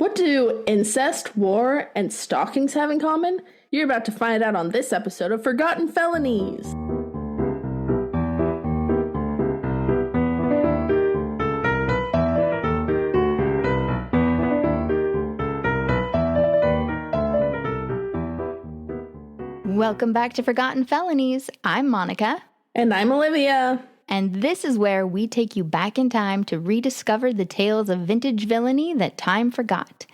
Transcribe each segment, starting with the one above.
What do incest, war, and stalkings have in common? You're about to find out on this episode of Forgotten Felonies. Welcome back to Forgotten Felonies. I'm Monica. And I'm Olivia. And this is where we take you back in time to rediscover the tales of vintage villainy that time forgot.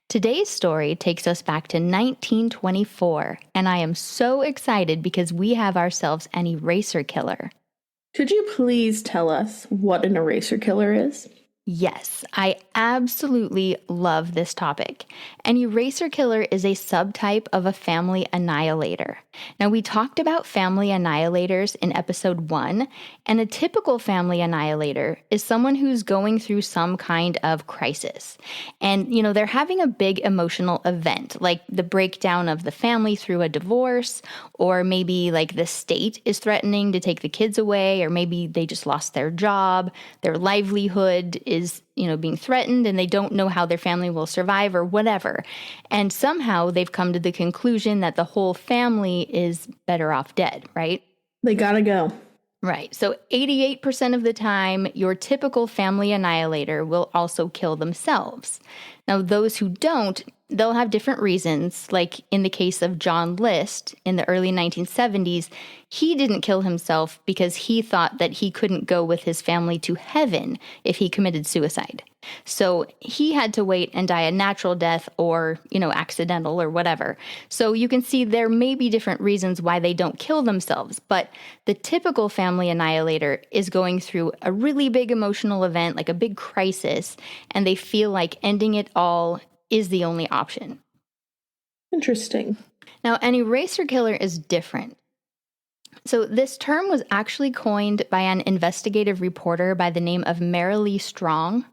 Today's story takes us back to 1924, and I am so excited because we have ourselves an eraser killer. Could you please tell us what an eraser killer is? Yes, I absolutely love this topic. An eraser killer is a subtype of a family annihilator. Now, we talked about family annihilators in episode 1, and a typical family annihilator is someone who's going through some kind of crisis. And, they're having a big emotional event, like the breakdown of the family through a divorce, or maybe like the state is threatening to take the kids away, or maybe they just lost their job, their livelihood is being threatened and they don't know how their family will survive or whatever. And somehow they've come to the conclusion that the whole family is better off dead, right? They gotta go. Right. So 88% of the time, your typical family annihilator will also kill themselves. Now, those who don't, they'll have different reasons. Like in the case of John List in the early 1970s, he didn't kill himself because he thought that he couldn't go with his family to heaven if he committed suicide. So he had to wait and die a natural death or, accidental or whatever. So you can see there may be different reasons why they don't kill themselves, but the typical family annihilator is going through a really big emotional event, like a big crisis, and they feel like ending it all is the only option. Interesting. Now, an eraser killer is different. So this term was actually coined by an investigative reporter by the name of Marilee Strong.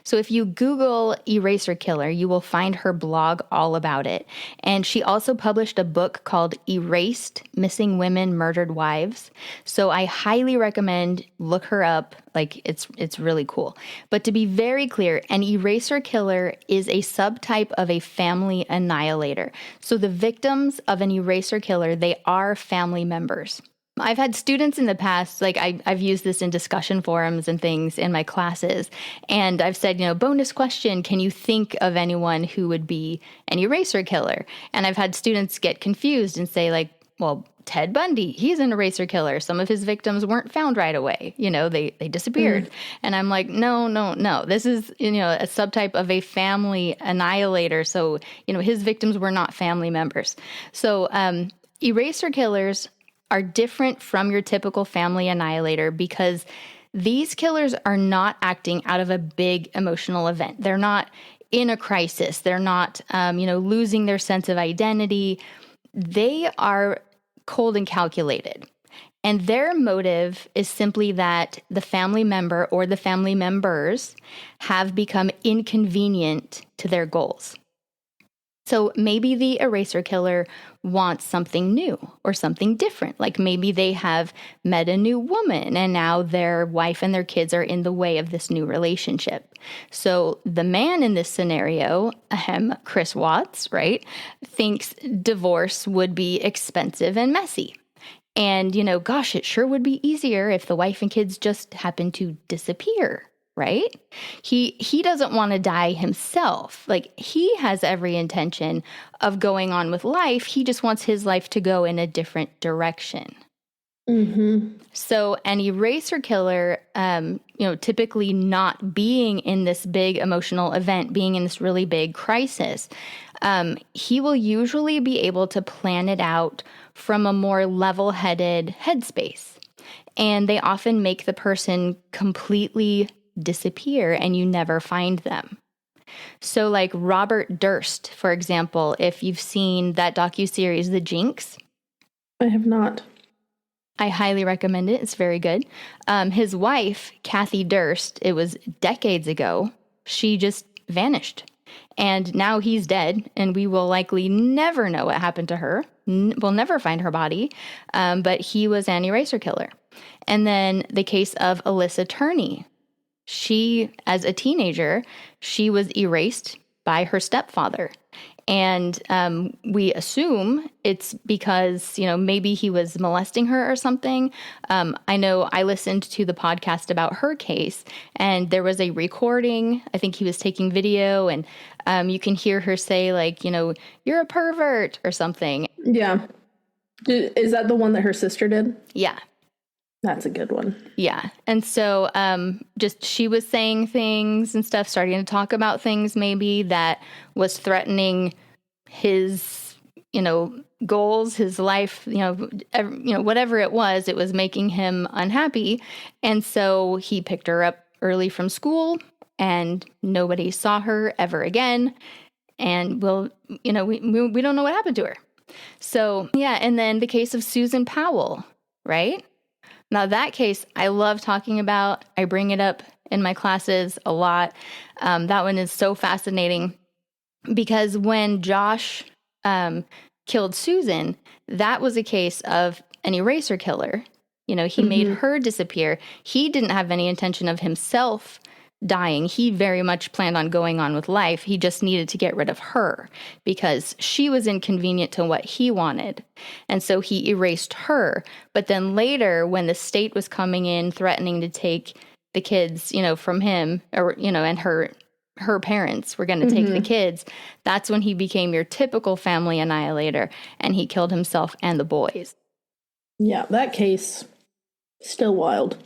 So if you Google eraser killer, you will find her blog all about it. And she also published a book called Erased: Missing Women, Murdered Wives. So I highly recommend look her up. Like it's really cool. But to be very clear, an eraser killer is a subtype of a family annihilator. So the victims of an eraser killer, they are family members. I've had students in the past, like I've used this in discussion forums and things in my classes, and I've said, bonus question, can you think of anyone who would be an eraser killer? And I've had students get confused and say like, well, Ted Bundy, he's an eraser killer. Some of his victims weren't found right away. They disappeared. And I'm like, no. This is, a subtype of a family annihilator. So, his victims were not family members. So eraser killers are different from your typical family annihilator because these killers are not acting out of a big emotional event. They're not in a crisis. They're not, losing their sense of identity. They are cold and calculated. And their motive is simply that the family member or the family members have become inconvenient to their goals. So maybe the eraser killer wants something new or something different. Like maybe they have met a new woman and now their wife and their kids are in the way of this new relationship. So the man in this scenario, Chris Watts, right, thinks divorce would be expensive and messy. And, gosh, it sure would be easier if the wife and kids just happened to disappear. Right? He doesn't want to die himself. Like he has every intention of going on with life. He just wants his life to go in a different direction. Mm-hmm. So an eraser killer, typically not being in this big emotional event, being in this really big crisis, he will usually be able to plan it out from a more level-headed headspace. And they often make the person completely disappear and you never find them. So like Robert Durst, for example, if you've seen that docuseries, The Jinx. I have not. I highly recommend it. It's very good. His wife, Kathy Durst, it was decades ago, she just vanished. And now he's dead, and we will likely never know what happened to her. We'll never find her body, but he was an eraser killer. And then the case of Alyssa Turney. She, as a teenager, she was erased by her stepfather. And we assume it's because, maybe he was molesting her or something. I know I listened to the podcast about her case, and there was a recording. I think he was taking video, and you can hear her say, like, you're a pervert or something. Yeah. Is that the one that her sister did? Yeah. That's a good one. Yeah. And so just she was saying things and stuff, starting to talk about things maybe that was threatening his, goals, his life, whatever it was making him unhappy. And so he picked her up early from school, and nobody saw her ever again. And we don't know what happened to her. So, yeah. And then the case of Susan Powell, right? Now, that case, I love talking about. I bring it up in my classes a lot. That one is so fascinating because when Josh killed Susan, that was a case of an eraser killer. He made her disappear. He didn't have any intention of himself dying. He very much planned on going on with life. He just needed to get rid of her because she was inconvenient to what he wanted. And so he erased her. But then later, when the state was coming in, threatening to take the kids, from him, or, and her parents were going to take the kids, that's when he became your typical family annihilator, and he killed himself and the boys. Yeah, that case, still wild.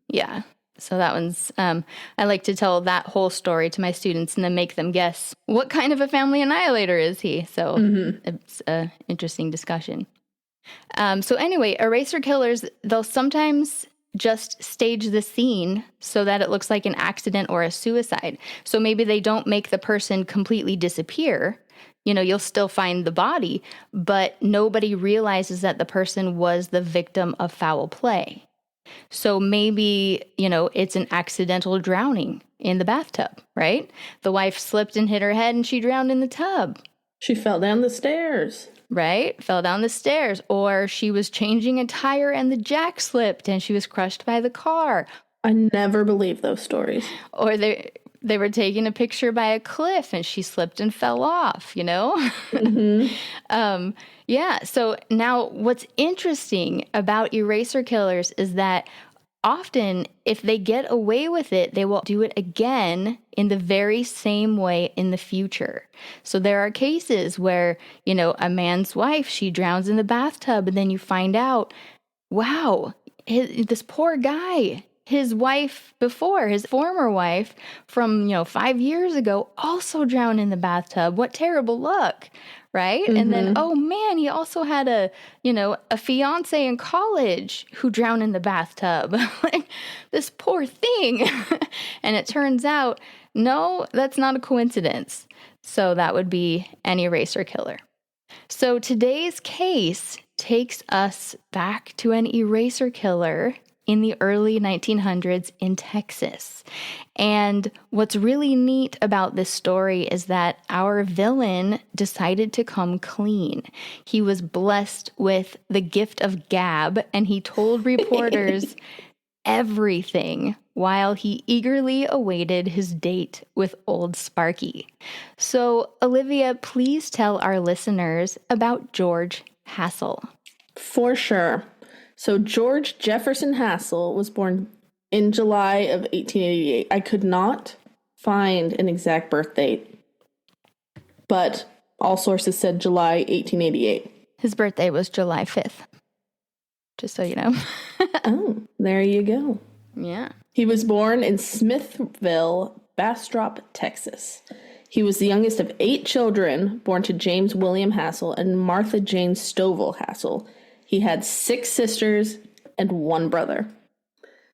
Yeah. So that one's, I like to tell that whole story to my students and then make them guess what kind of a family annihilator is he. So it's an interesting discussion. So anyway, eraser killers, they'll sometimes just stage the scene so that it looks like an accident or a suicide. So maybe they don't make the person completely disappear. You'll still find the body, but nobody realizes that the person was the victim of foul play. So maybe, it's an accidental drowning in the bathtub, right? The wife slipped and hit her head and she drowned in the tub. She fell down the stairs. Right? Fell down the stairs. Or she was changing a tire and the jack slipped and she was crushed by the car. I never believe those stories. Or they were taking a picture by a cliff and she slipped and fell off, Yeah. So now what's interesting about eraser killers is that often if they get away with it, they will do it again in the very same way in the future. So there are cases where, a man's wife, she drowns in the bathtub, and then you find out, wow, this poor guy, his wife before, his former wife from, 5 years ago, also drowned in the bathtub. What terrible luck, right? And then, oh man, he also had a fiance in college who drowned in the bathtub. Like, this poor thing. And it turns out, no, that's not a coincidence. So that would be an eraser killer. So today's case takes us back to an eraser killer in the early 1900s in Texas. And what's really neat about this story is that our villain decided to come clean. He was blessed with the gift of gab, and he told reporters everything while he eagerly awaited his date with Old Sparky. So, Olivia, please tell our listeners about George Hassell. For sure. So George Jefferson Hassell was born in July of 1888. I could not find an exact birth date, but all sources said July 1888. His birthday was July 5th, just so you know. Oh, there you go. Yeah. He was born in Smithville, Bastrop, Texas. He was the youngest of 8 children born to James William Hassell and Martha Jane Stovall Hassell. He had 6 sisters and 1 brother.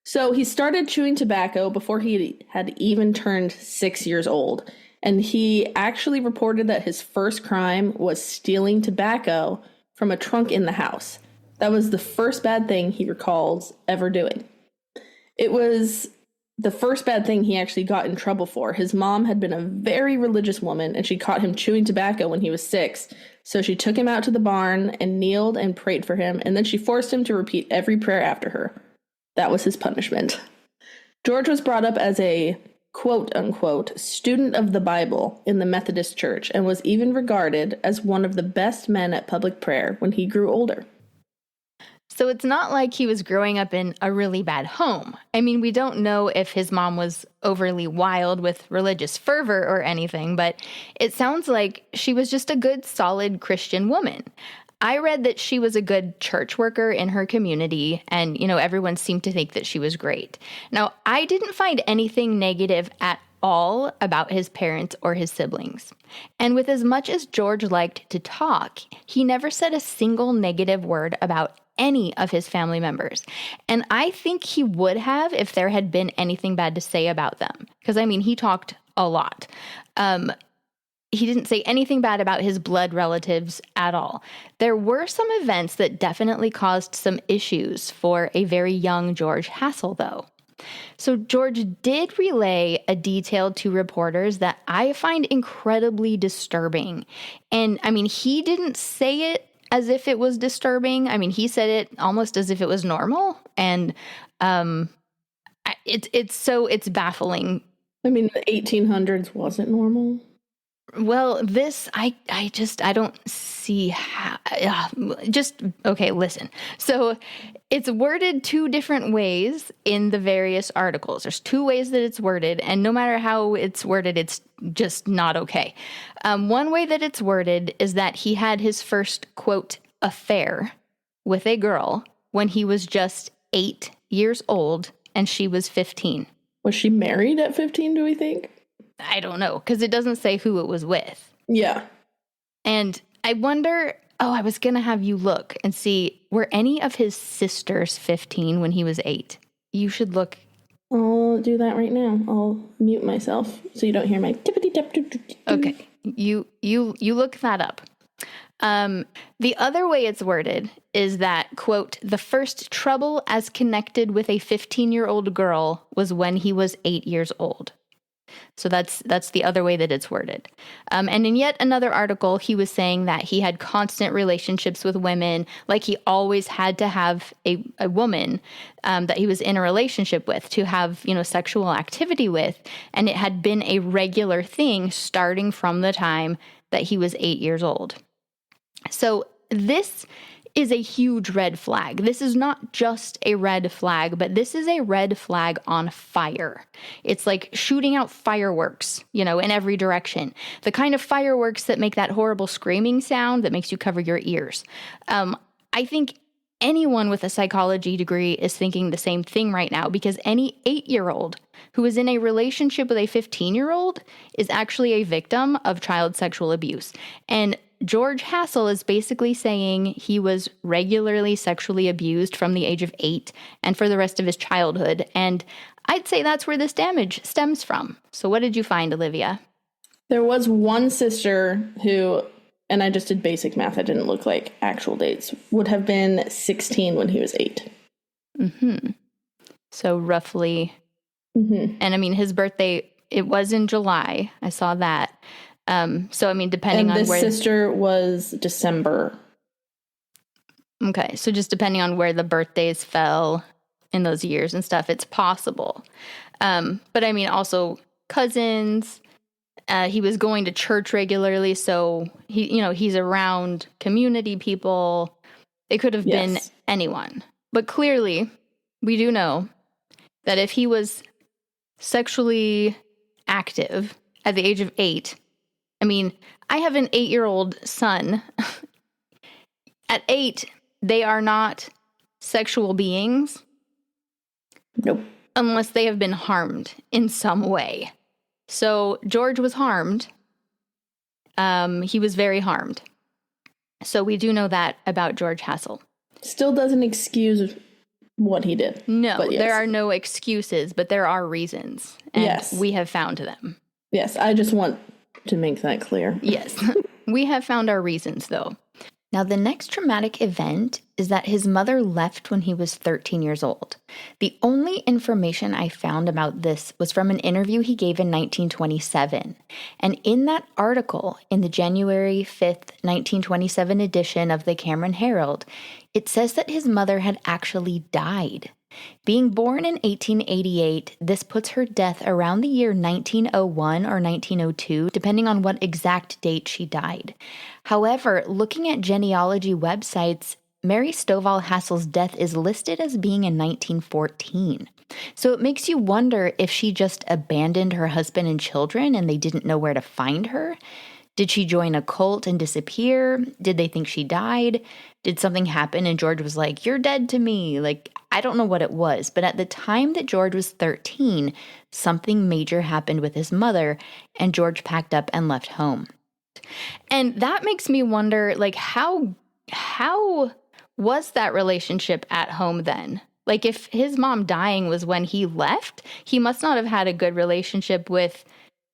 So he started chewing tobacco before he had even turned 6 years old. And he actually reported that his first crime was stealing tobacco from a trunk in the house. That was the first bad thing he recalls ever doing. It was the first bad thing he actually got in trouble for. His mom had been a very religious woman, and she caught him chewing tobacco when he was 6. So she took him out to the barn and kneeled and prayed for him, and then she forced him to repeat every prayer after her. That was his punishment. George was brought up as a quote-unquote, student of the Bible in the Methodist Church and was even regarded as one of the best men at public prayer when he grew older. So it's not like he was growing up in a really bad home. I mean, we don't know if his mom was overly wild with religious fervor or anything, but it sounds like she was just a good, solid Christian woman. I read that she was a good church worker in her community, and, everyone seemed to think that she was great. Now, I didn't find anything negative at all about his parents or his siblings. And with as much as George liked to talk, he never said a single negative word about any of his family members. And I think he would have if there had been anything bad to say about them. Because, he talked a lot. He didn't say anything bad about his blood relatives at all. There were some events that definitely caused some issues for a very young George Hassell, though. So George did relay a detail to reporters that I find incredibly disturbing. And, he didn't say it as if it was disturbing. He said it almost as if it was normal. And it's baffling. The 1800s wasn't normal. Well, this, I don't see how, okay, listen. So it's worded two different ways in the various articles. There's two ways that it's worded, and no matter how it's worded, it's just not okay. One way that it's worded is that he had his first, quote, affair with a girl when he was just 8 years old and she was 15. Was she married at 15, do we think? I don't know, because it doesn't say who it was with. Yeah. And I wonder, I was going to have you look and see, were any of his sisters 15 when he was 8? You should look. I'll do that right now. I'll mute myself so you don't hear my tippity-tap. Okay. You look that up. The other way it's worded is that, quote, the first trouble as connected with a 15-year-old girl was when he was 8 years old. So that's the other way that it's worded. And in yet another article, he was saying that he had constant relationships with women, like he always had to have a woman that he was in a relationship with to have, sexual activity with. And it had been a regular thing starting from the time that he was 8 years old. So this is a huge red flag. This is not just a red flag, but this is a red flag on fire. It's like shooting out fireworks, in every direction. The kind of fireworks that make that horrible screaming sound that makes you cover your ears. I think anyone with a psychology degree is thinking the same thing right now, because any 8-year-old who is in a relationship with a 15-year-old is actually a victim of child sexual abuse. And George Hassell is basically saying he was regularly sexually abused from the age of 8 and for the rest of his childhood. And I'd say that's where this damage stems from. So what did you find, Olivia? There was one sister who, and I just did basic math, I didn't look like actual dates, would have been 16 when he was 8. Mm-hmm. So roughly. Mm-hmm. And his birthday, it was in July. I saw that. So, depending on where... And the sister was December. Okay, so just depending on where the birthdays fell in those years and stuff, it's possible. But also cousins, he was going to church regularly, so he's around community people. It could have been anyone. But clearly, we do know that if he was sexually active at the age of 8... I have an 8-year-old son. At 8, they are not sexual beings. Nope. Unless they have been harmed in some way. So George was harmed. He was very harmed. So we do know that about George Hassell. Still doesn't excuse what he did. No, yes. There are no excuses, but there are reasons. And we have found them. Yes, I just want to make that clear. Yes. We have found our reasons, though. Now, the next traumatic event is that his mother left when he was 13 years old. The only information I found about this was from an interview he gave in 1927. And in that article, in the January 5th, 1927 edition of the Cameron Herald, it says that his mother had actually died. Being born in 1888, this puts her death around the year 1901 or 1902, depending on what exact date she died. However, looking at genealogy websites, Mary Stovall Hassell's death is listed as being in 1914. So it makes you wonder if she just abandoned her husband and children and they didn't know where to find her. Did she join a cult and disappear? Did they think she died? Did something happen and George was like, "You're dead to me"? Like, I don't know what it was, but at the time that George was 13, something major happened with his mother, and George packed up and left home. And that makes me wonder, like, how was that relationship at home then? Like, if his mom dying was when he left, he must not have had a good relationship with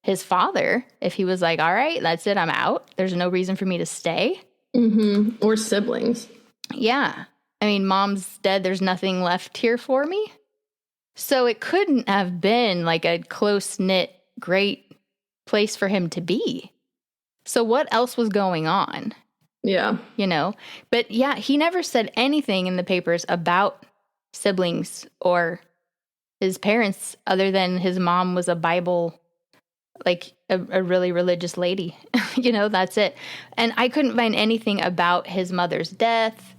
his father if he was like, "All right, that's it, I'm out. There's no reason for me to stay." Mm-hmm. Or siblings. Yeah. I mean, mom's dead. There's nothing left here for me. So it couldn't have been like a close-knit, great place for him to be. So what else was going on? Yeah. You know? But yeah, he never said anything in the papers about siblings or his parents other than his mom was a Bible, like a really religious lady. You know, that's it. And I couldn't find anything about his mother's death.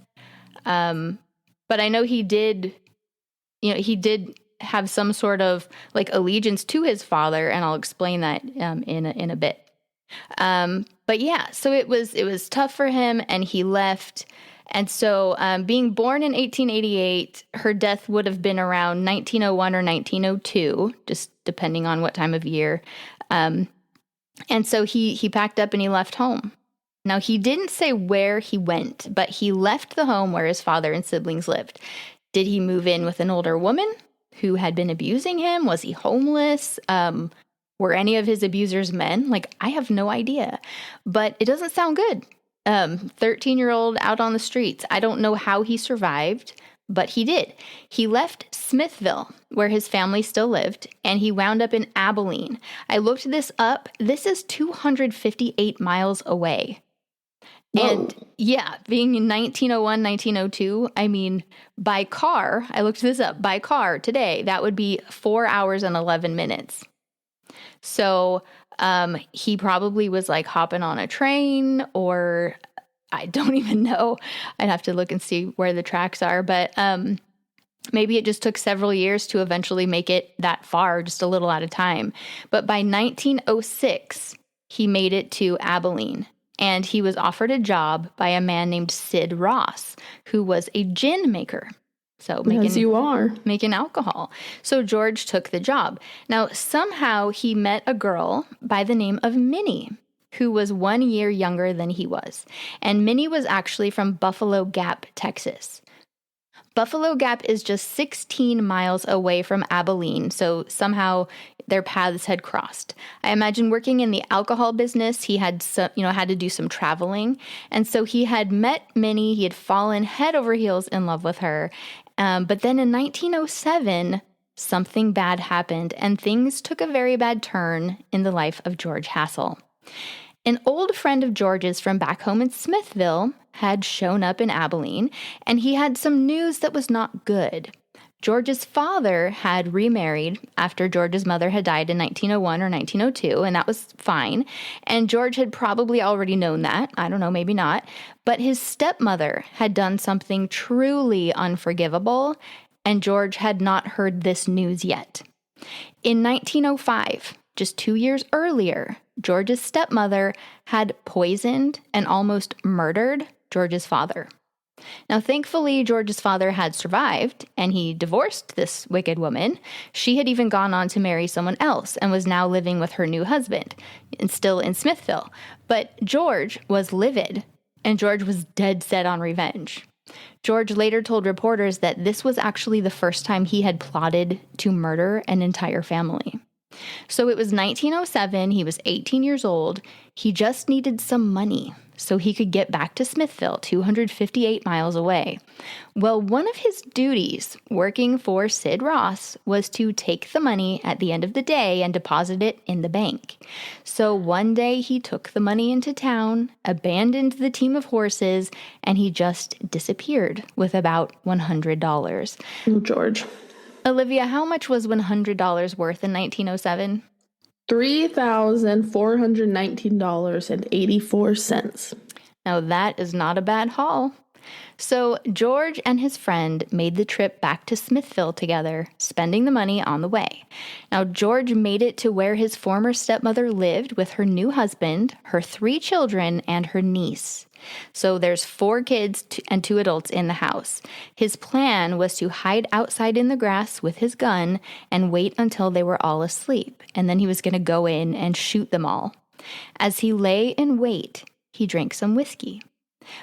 But I know he did have some sort of like allegiance to his father, and I'll explain that in a bit. But yeah, so it was tough for him, and he left. And so being born in 1888, her death would have been around 1901 or 1902, just depending on what time of year. And so he packed up and he left home. Now, he didn't say where he went, but he left the home where his father and siblings lived. Did he move in with an older woman who had been abusing him? Was he homeless? Were any of his abusers men? Like, I have no idea. But it doesn't sound good. 13-year-old out on the streets. I don't know how he survived, but he did. He left Smithville, where his family still lived, and he wound up in Abilene. I looked this up. This is 258 miles away. Whoa. And yeah, being in 1901, 1902, I mean, by car, I looked this up, by car today, that would be 4 hours and 11 minutes. So he probably was like hopping on a train, or I don't even know. I'd have to look and see where the tracks are. But maybe it just took several years to eventually make it that far, just a little at a time. But by 1906, he made it to Abilene. And he was offered a job by a man named Sid Ross, who was a gin maker. So making alcohol. So George took the job. Now, somehow he met a girl by the name of Minnie, who was 1 year younger than he was. And Minnie was actually from Buffalo Gap, Texas. Buffalo Gap is just 16 miles away from Abilene, so somehow their paths had crossed. I imagine working in the alcohol business, he had had to do some traveling, and so he had met Minnie. He had fallen head over heels in love with her, but then in 1907, something bad happened, and things took a very bad turn in the life of George Hassell. An old friend of George's from back home in Smithville had shown up in Abilene, and he had some news that was not good. George's father had remarried after George's mother had died in 1901 or 1902, and that was fine. And George had probably already known that. I don't know, maybe not. But his stepmother had done something truly unforgivable, and George had not heard this news yet. In 1905, just 2 years earlier, George's stepmother had poisoned and almost murdered George's father. Now, thankfully, George's father had survived, and he divorced this wicked woman. She had even gone on to marry someone else and was now living with her new husband, and still in Smithville. But George was livid, and George was dead set on revenge. George later told reporters that this was actually the first time he had plotted to murder an entire family. So it was 1907, he was 18 years old, he just needed some money. so he could get back to Smithville, 258 miles away. Well, one of his duties working for Sid Ross was to take the money at the end of the day and deposit it in the bank. So one day he took the money into town, abandoned the team of horses, and he just disappeared with about $100. Oh, George. Olivia, how much was $100 worth in 1907? $3,419.84. Now, that is not a bad haul. So George and his friend made the trip back to Smithville together, spending the money on the way. Now, George made it to where his former stepmother lived with her new husband, her 3 children, and her niece. So there's 4 kids and 2 adults in the house. His plan was to hide outside in the grass with his gun and wait until they were all asleep, and then he was going to go in and shoot them all. As he lay in wait, he drank some whiskey.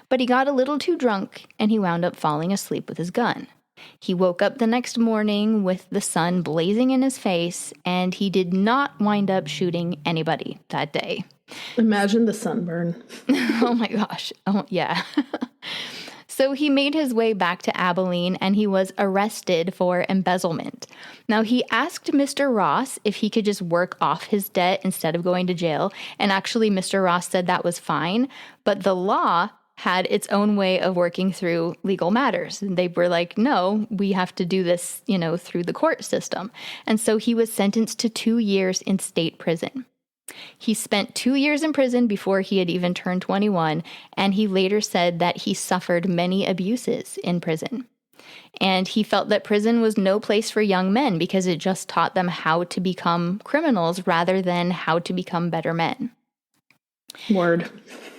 But he got a little too drunk, and he wound up falling asleep with his gun. He woke up the next morning with the sun blazing in his face, and he did not wind up shooting anybody that day. Imagine the sunburn. Oh my gosh. Oh, yeah. So he made his way back to Abilene, and he was arrested for embezzlement. Now, he asked Mr. Ross if he could just work off his debt instead of going to jail, and actually Mr. Ross said that was fine, but the law had its own way of working through legal matters. And they were like, no, we have to do this, through the court system. And so he was sentenced to 2 years in state prison. He spent 2 years in prison before he had even turned 21, and he later said that he suffered many abuses in prison. And he felt that prison was no place for young men because it just taught them how to become criminals rather than how to become better men. Word.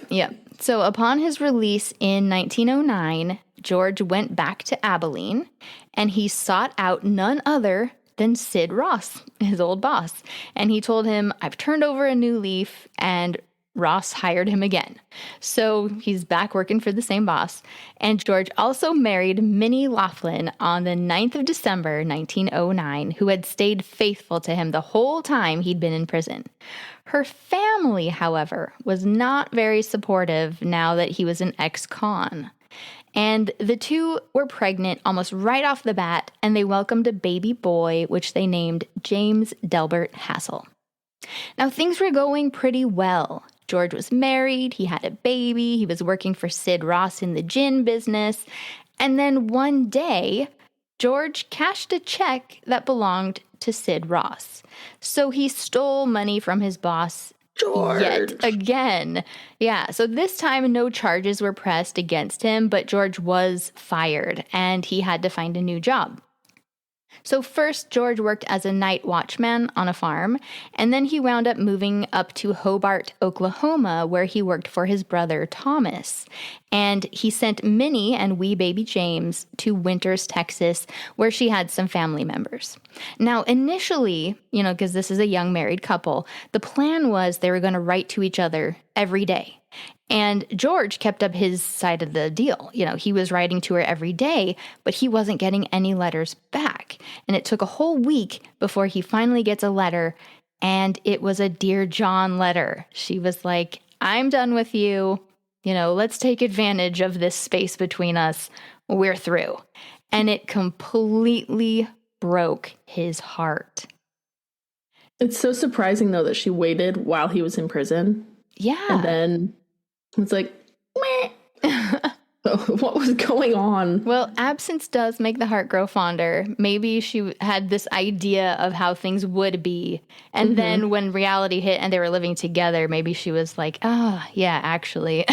Yeah. So upon his release in 1909, George went back to Abilene, and he sought out none other than Sid Ross, his old boss. And he told him, I've turned over a new leaf, and Ross hired him again. So he's back working for the same boss. And George also married Minnie Laughlin on the 9th of December, 1909, who had stayed faithful to him the whole time he'd been in prison. Her family, however, was not very supportive now that he was an ex-con. And the 2 were pregnant almost right off the bat, and they welcomed a baby boy, which they named James Delbert Hassell. Now, things were going pretty well. George was married, he had a baby, he was working for Sid Ross in the gin business, and then one day, George cashed a check that belonged to Sid Ross. So he stole money from his boss George. Yet again. Yeah, so this time no charges were pressed against him, but George was fired, and he had to find a new job. So first, George worked as a night watchman on a farm, and then he wound up moving up to Hobart, Oklahoma, where he worked for his brother Thomas. And he sent Minnie and wee baby James to Winters, Texas, where she had some family members. Now, initially, because this is a young married couple, the plan was they were going to write to each other every day. And George kept up his side of the deal. He was writing to her every day, but he wasn't getting any letters back. And it took a whole week before he finally gets a letter, and it was a Dear John letter. She was like, I'm done with you. Let's take advantage of this space between us. We're through. And it completely broke his heart. It's so surprising, though, that she waited while he was in prison. Yeah. And then it's like, meh. What was going on? Well, absence does make the heart grow fonder. Maybe she had this idea of how things would be. And then when reality hit and they were living together, maybe she was like, oh, yeah, actually,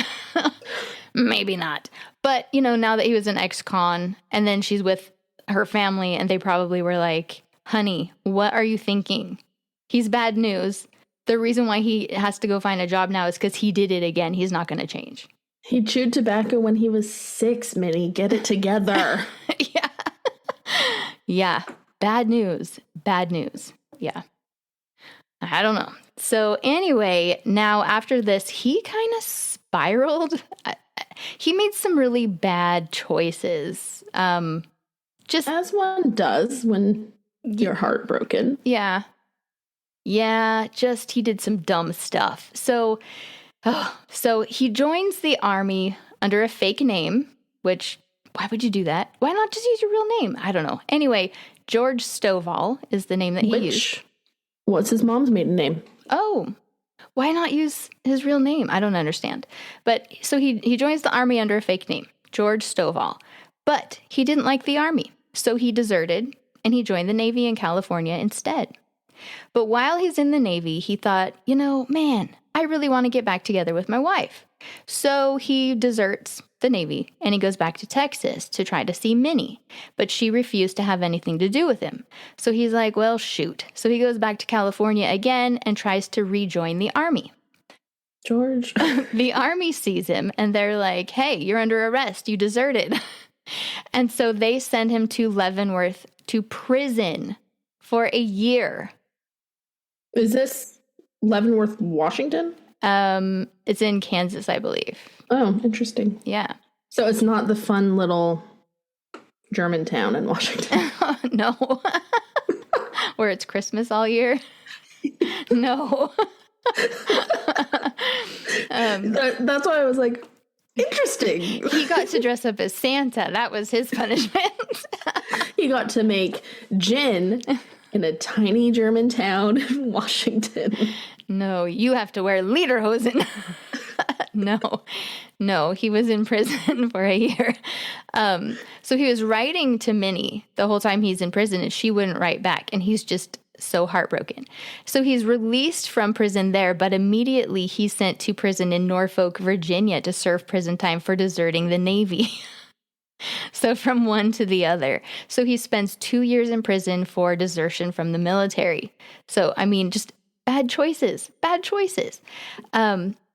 maybe not. But, now that he was an ex-con and then she's with her family and they probably were like, honey, what are you thinking? He's bad news. The reason why he has to go find a job now is because he did it again. He's not going to change. He chewed tobacco when he was 6, Minnie. Get it together. Yeah. Yeah. Bad news. Bad news. Yeah. I don't know. So anyway, now after this, he kind of spiraled. He made some really bad choices. Just as one does when you're heartbroken. Yeah. Yeah, just he did some dumb stuff. So So he joins the Army under a fake name, which, why would you do that? Why not just use your real name? I don't know. Anyway, George Stovall is the name that he used. What's his mom's maiden name? Oh, why not use his real name? I don't understand. But so he joins the Army under a fake name, George Stovall. But he didn't like the Army, so he deserted and he joined the Navy in California instead. But while he's in the Navy, he thought, man, I really want to get back together with my wife. So he deserts the Navy and he goes back to Texas to try to see Minnie. But she refused to have anything to do with him. So he's like, well, shoot. So he goes back to California again and tries to rejoin the Army. George. The Army sees him and they're like, hey, you're under arrest. You deserted. And so they send him to Leavenworth to prison for a year. Is this Leavenworth, Washington? It's in Kansas, I believe. Oh, interesting. Yeah. So it's not the fun little German town in Washington. No. Where it's Christmas all year. No. That's why I was like, interesting. He got to dress up as Santa. That was his punishment. He got to make gin in a tiny German town in Washington. No, you have to wear lederhosen. No, he was in prison for a year. So he was writing to Minnie the whole time he's in prison, and she wouldn't write back, and he's just so heartbroken. So he's released from prison there, but immediately he's sent to prison in Norfolk, Virginia to serve prison time for deserting the Navy. So from one to the other. So he spends 2 years in prison for desertion from the military. So, I mean, just bad choices.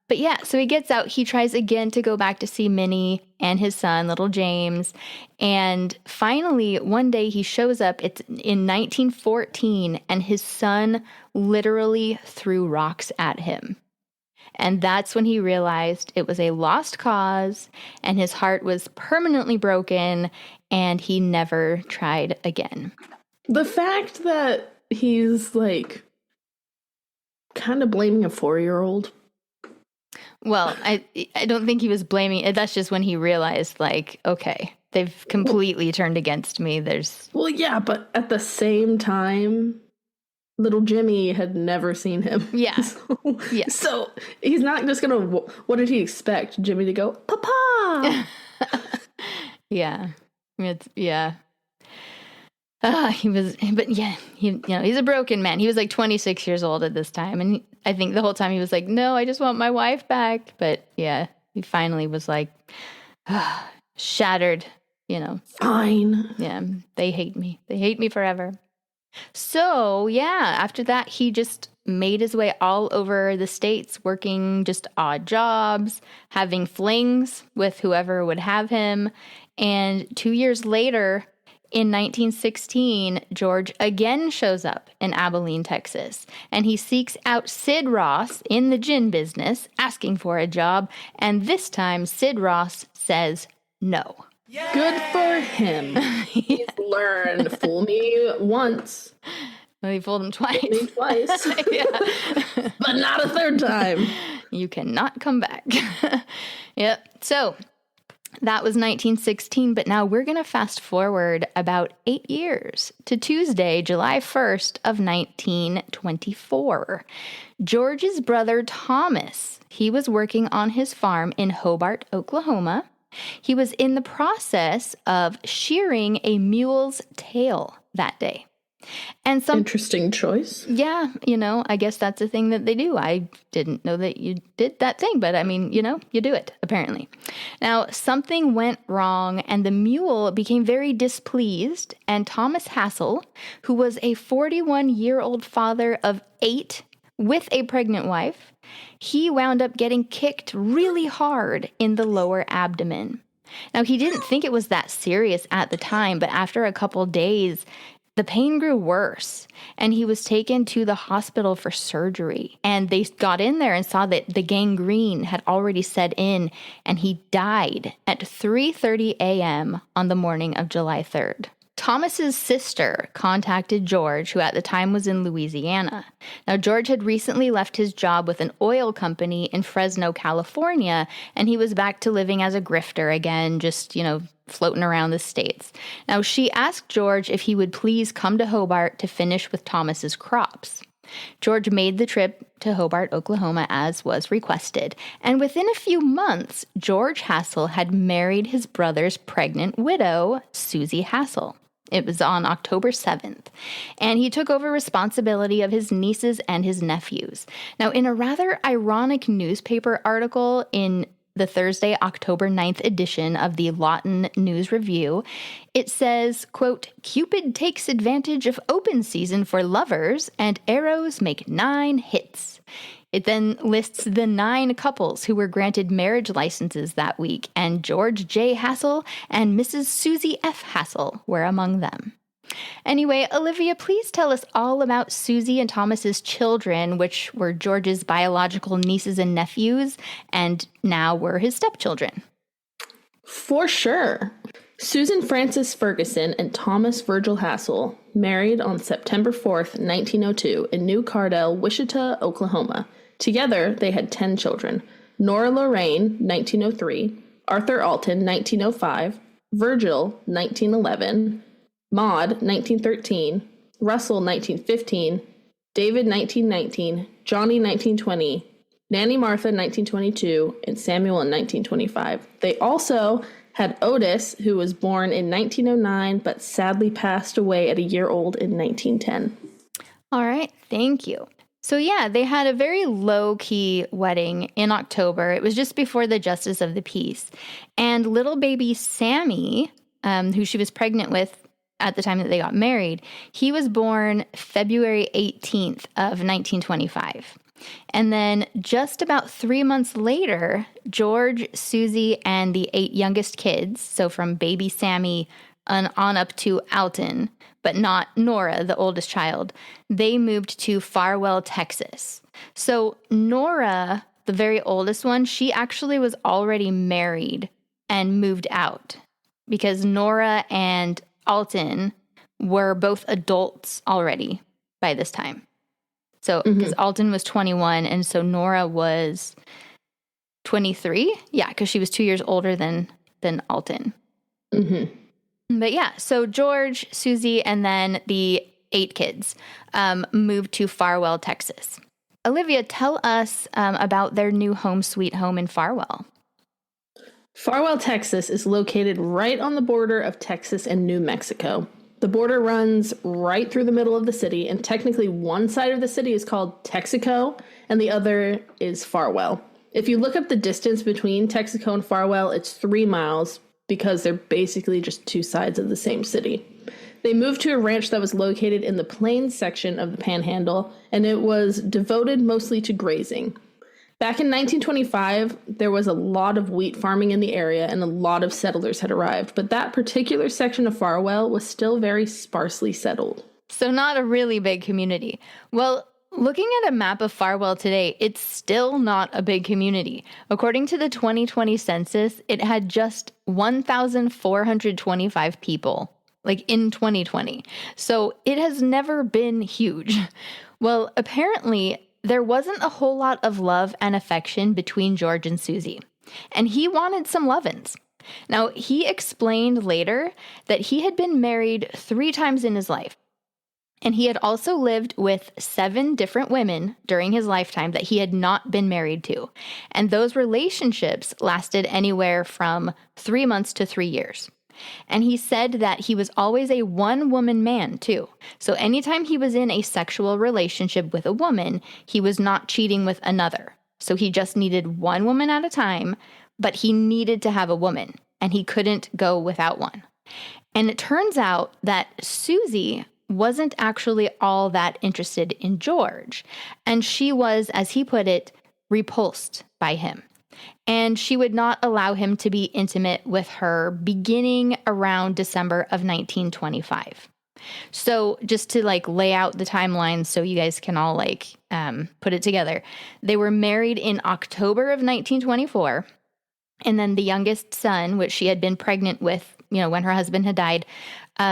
But yeah, so he gets out. He tries again to go back to see Minnie and his son, little James. And finally, one day he shows up. It's in 1914, and his son literally threw rocks at him. And that's when he realized it was a lost cause, and his heart was permanently broken, and he never tried again. The fact that he's, like, kind of blaming a 4-year-old. Well, I don't think he was blaming. That's just when he realized, like, okay, they've completely turned against me. Well, yeah, but at the same time, little Jimmy had never seen him. Yeah. So he's not just going to, what did he expect? Jimmy to go, Papa! Yeah. He's a broken man. He was like 26 years old at this time. And I think the whole time he was like, no, I just want my wife back. But yeah, he finally was like, shattered, Fine. Yeah, they hate me. They hate me forever. So yeah, after that, he just made his way all over the States, working just odd jobs, having flings with whoever would have him. And 2 years later, in 1916, George again shows up in Abilene, Texas, and he seeks out Sid Ross in the gin business, asking for a job, and this time Sid Ross says no. Yeah. Good for him. He's learned, fool me once. Well, he fooled him twice. Fool me twice. But not a third time. You cannot come back. Yep. So that was 1916, but now we're going to fast forward about 8 years to Tuesday, July 1st of 1924. George's brother Thomas, he was working on his farm in Hobart, Oklahoma. He was in the process of shearing a mule's tail that day. And interesting choice. Yeah, I guess that's a thing that they do. I didn't know that you did that thing, but I mean, you do it, apparently. Now, something went wrong, and the mule became very displeased, and Thomas Hassell, who was a 41-year-old father of 8 with a pregnant wife, he wound up getting kicked really hard in the lower abdomen. Now, he didn't think it was that serious at the time, but after a couple days, the pain grew worse, and he was taken to the hospital for surgery. And they got in there and saw that the gangrene had already set in, and he died at 3:30 a.m. on the morning of July 3rd. Thomas's sister contacted George, who at the time was in Louisiana. Now, George had recently left his job with an oil company in Fresno, California, and he was back to living as a grifter again, just, floating around the States. Now, she asked George if he would please come to Hobart to finish with Thomas's crops. George made the trip to Hobart, Oklahoma, as was requested, and within a few months, George Hassell had married his brother's pregnant widow, Susie Hassell. It was on October 7th, and he took over responsibility of his nieces and his nephews. Now, in a rather ironic newspaper article in the Thursday, October 9th edition of the Lawton News Review, it says, quote, "Cupid takes advantage of open season for lovers, and arrows make 9 hits." It then lists the 9 couples who were granted marriage licenses that week, and George J. Hassell and Mrs. Susie F. Hassell were among them. Anyway, Olivia, please tell us all about Susie and Thomas's children, which were George's biological nieces and nephews, and now were his stepchildren. For sure. Susan Frances Ferguson and Thomas Virgil Hassell married on September 4th, 1902 in New Cardell, Wichita, Oklahoma. Together, they had 10 children. Nora Lorraine, 1903, Arthur Alton, 1905, Virgil, 1911, Maud, 1913, Russell, 1915, David, 1919, Johnny, 1920, Nanny Martha, 1922, and Samuel in 1925. They also had Otis, who was born in 1909, but sadly passed away at a year old in 1910. All right, thank you. So yeah, they had a very low-key wedding in October. It was just before the Justice of the Peace. And little baby Sammy, who she was pregnant with at the time that they got married, he was born February 18th of 1925. And then just about 3 months later, George, Susie, and the 8 youngest kids, so from baby Sammy on up to Alton, but not Nora, the oldest child, they moved to Farwell, Texas. So Nora, the very oldest one, she actually was already married and moved out because Nora and Alton were both adults already by this time. So, because Alton was 21, and so Nora was 23? Yeah, because she was 2 years older than Alton. Mm-hmm. But yeah, so George, Susie, and then the 8 kids moved to Farwell, Texas. Olivia, tell us about their new home sweet home in Farwell. Farwell, Texas is located right on the border of Texas and New Mexico. The border runs right through the middle of the city, and technically one side of the city is called Texaco, and the other is Farwell. If you look up the distance between Texaco and Farwell, it's 3 miles because they're basically just 2 sides of the same city. They moved to a ranch that was located in the plains section of the Panhandle, and it was devoted mostly to grazing. Back in 1925, there was a lot of wheat farming in the area and a lot of settlers had arrived, but that particular section of Farwell was still very sparsely settled. So not a really big community. Well, looking at a map of Farwell today, it's still not a big community. According to the 2020 census, it had just 1,425 people, like in 2020. So it has never been huge. Well, apparently, there wasn't a whole lot of love and affection between George and Susie, and he wanted some lovin's. Now, he explained later that he had been married 3 times in his life, and he had also lived with 7 different women during his lifetime that he had not been married to, and those relationships lasted anywhere from 3 months to 3 years. And he said that he was always a one-woman man, too. So anytime he was in a sexual relationship with a woman, he was not cheating with another. So he just needed one woman at a time, but he needed to have a woman, and he couldn't go without one. And it turns out that Susie wasn't actually all that interested in George, and she was, as he put it, repulsed by him. And she would not allow him to be intimate with her beginning around December of 1925. So just to lay out the timeline so you guys can all put it together. They were married in October of 1924. And then the youngest son, which she had been pregnant with, when her husband had died,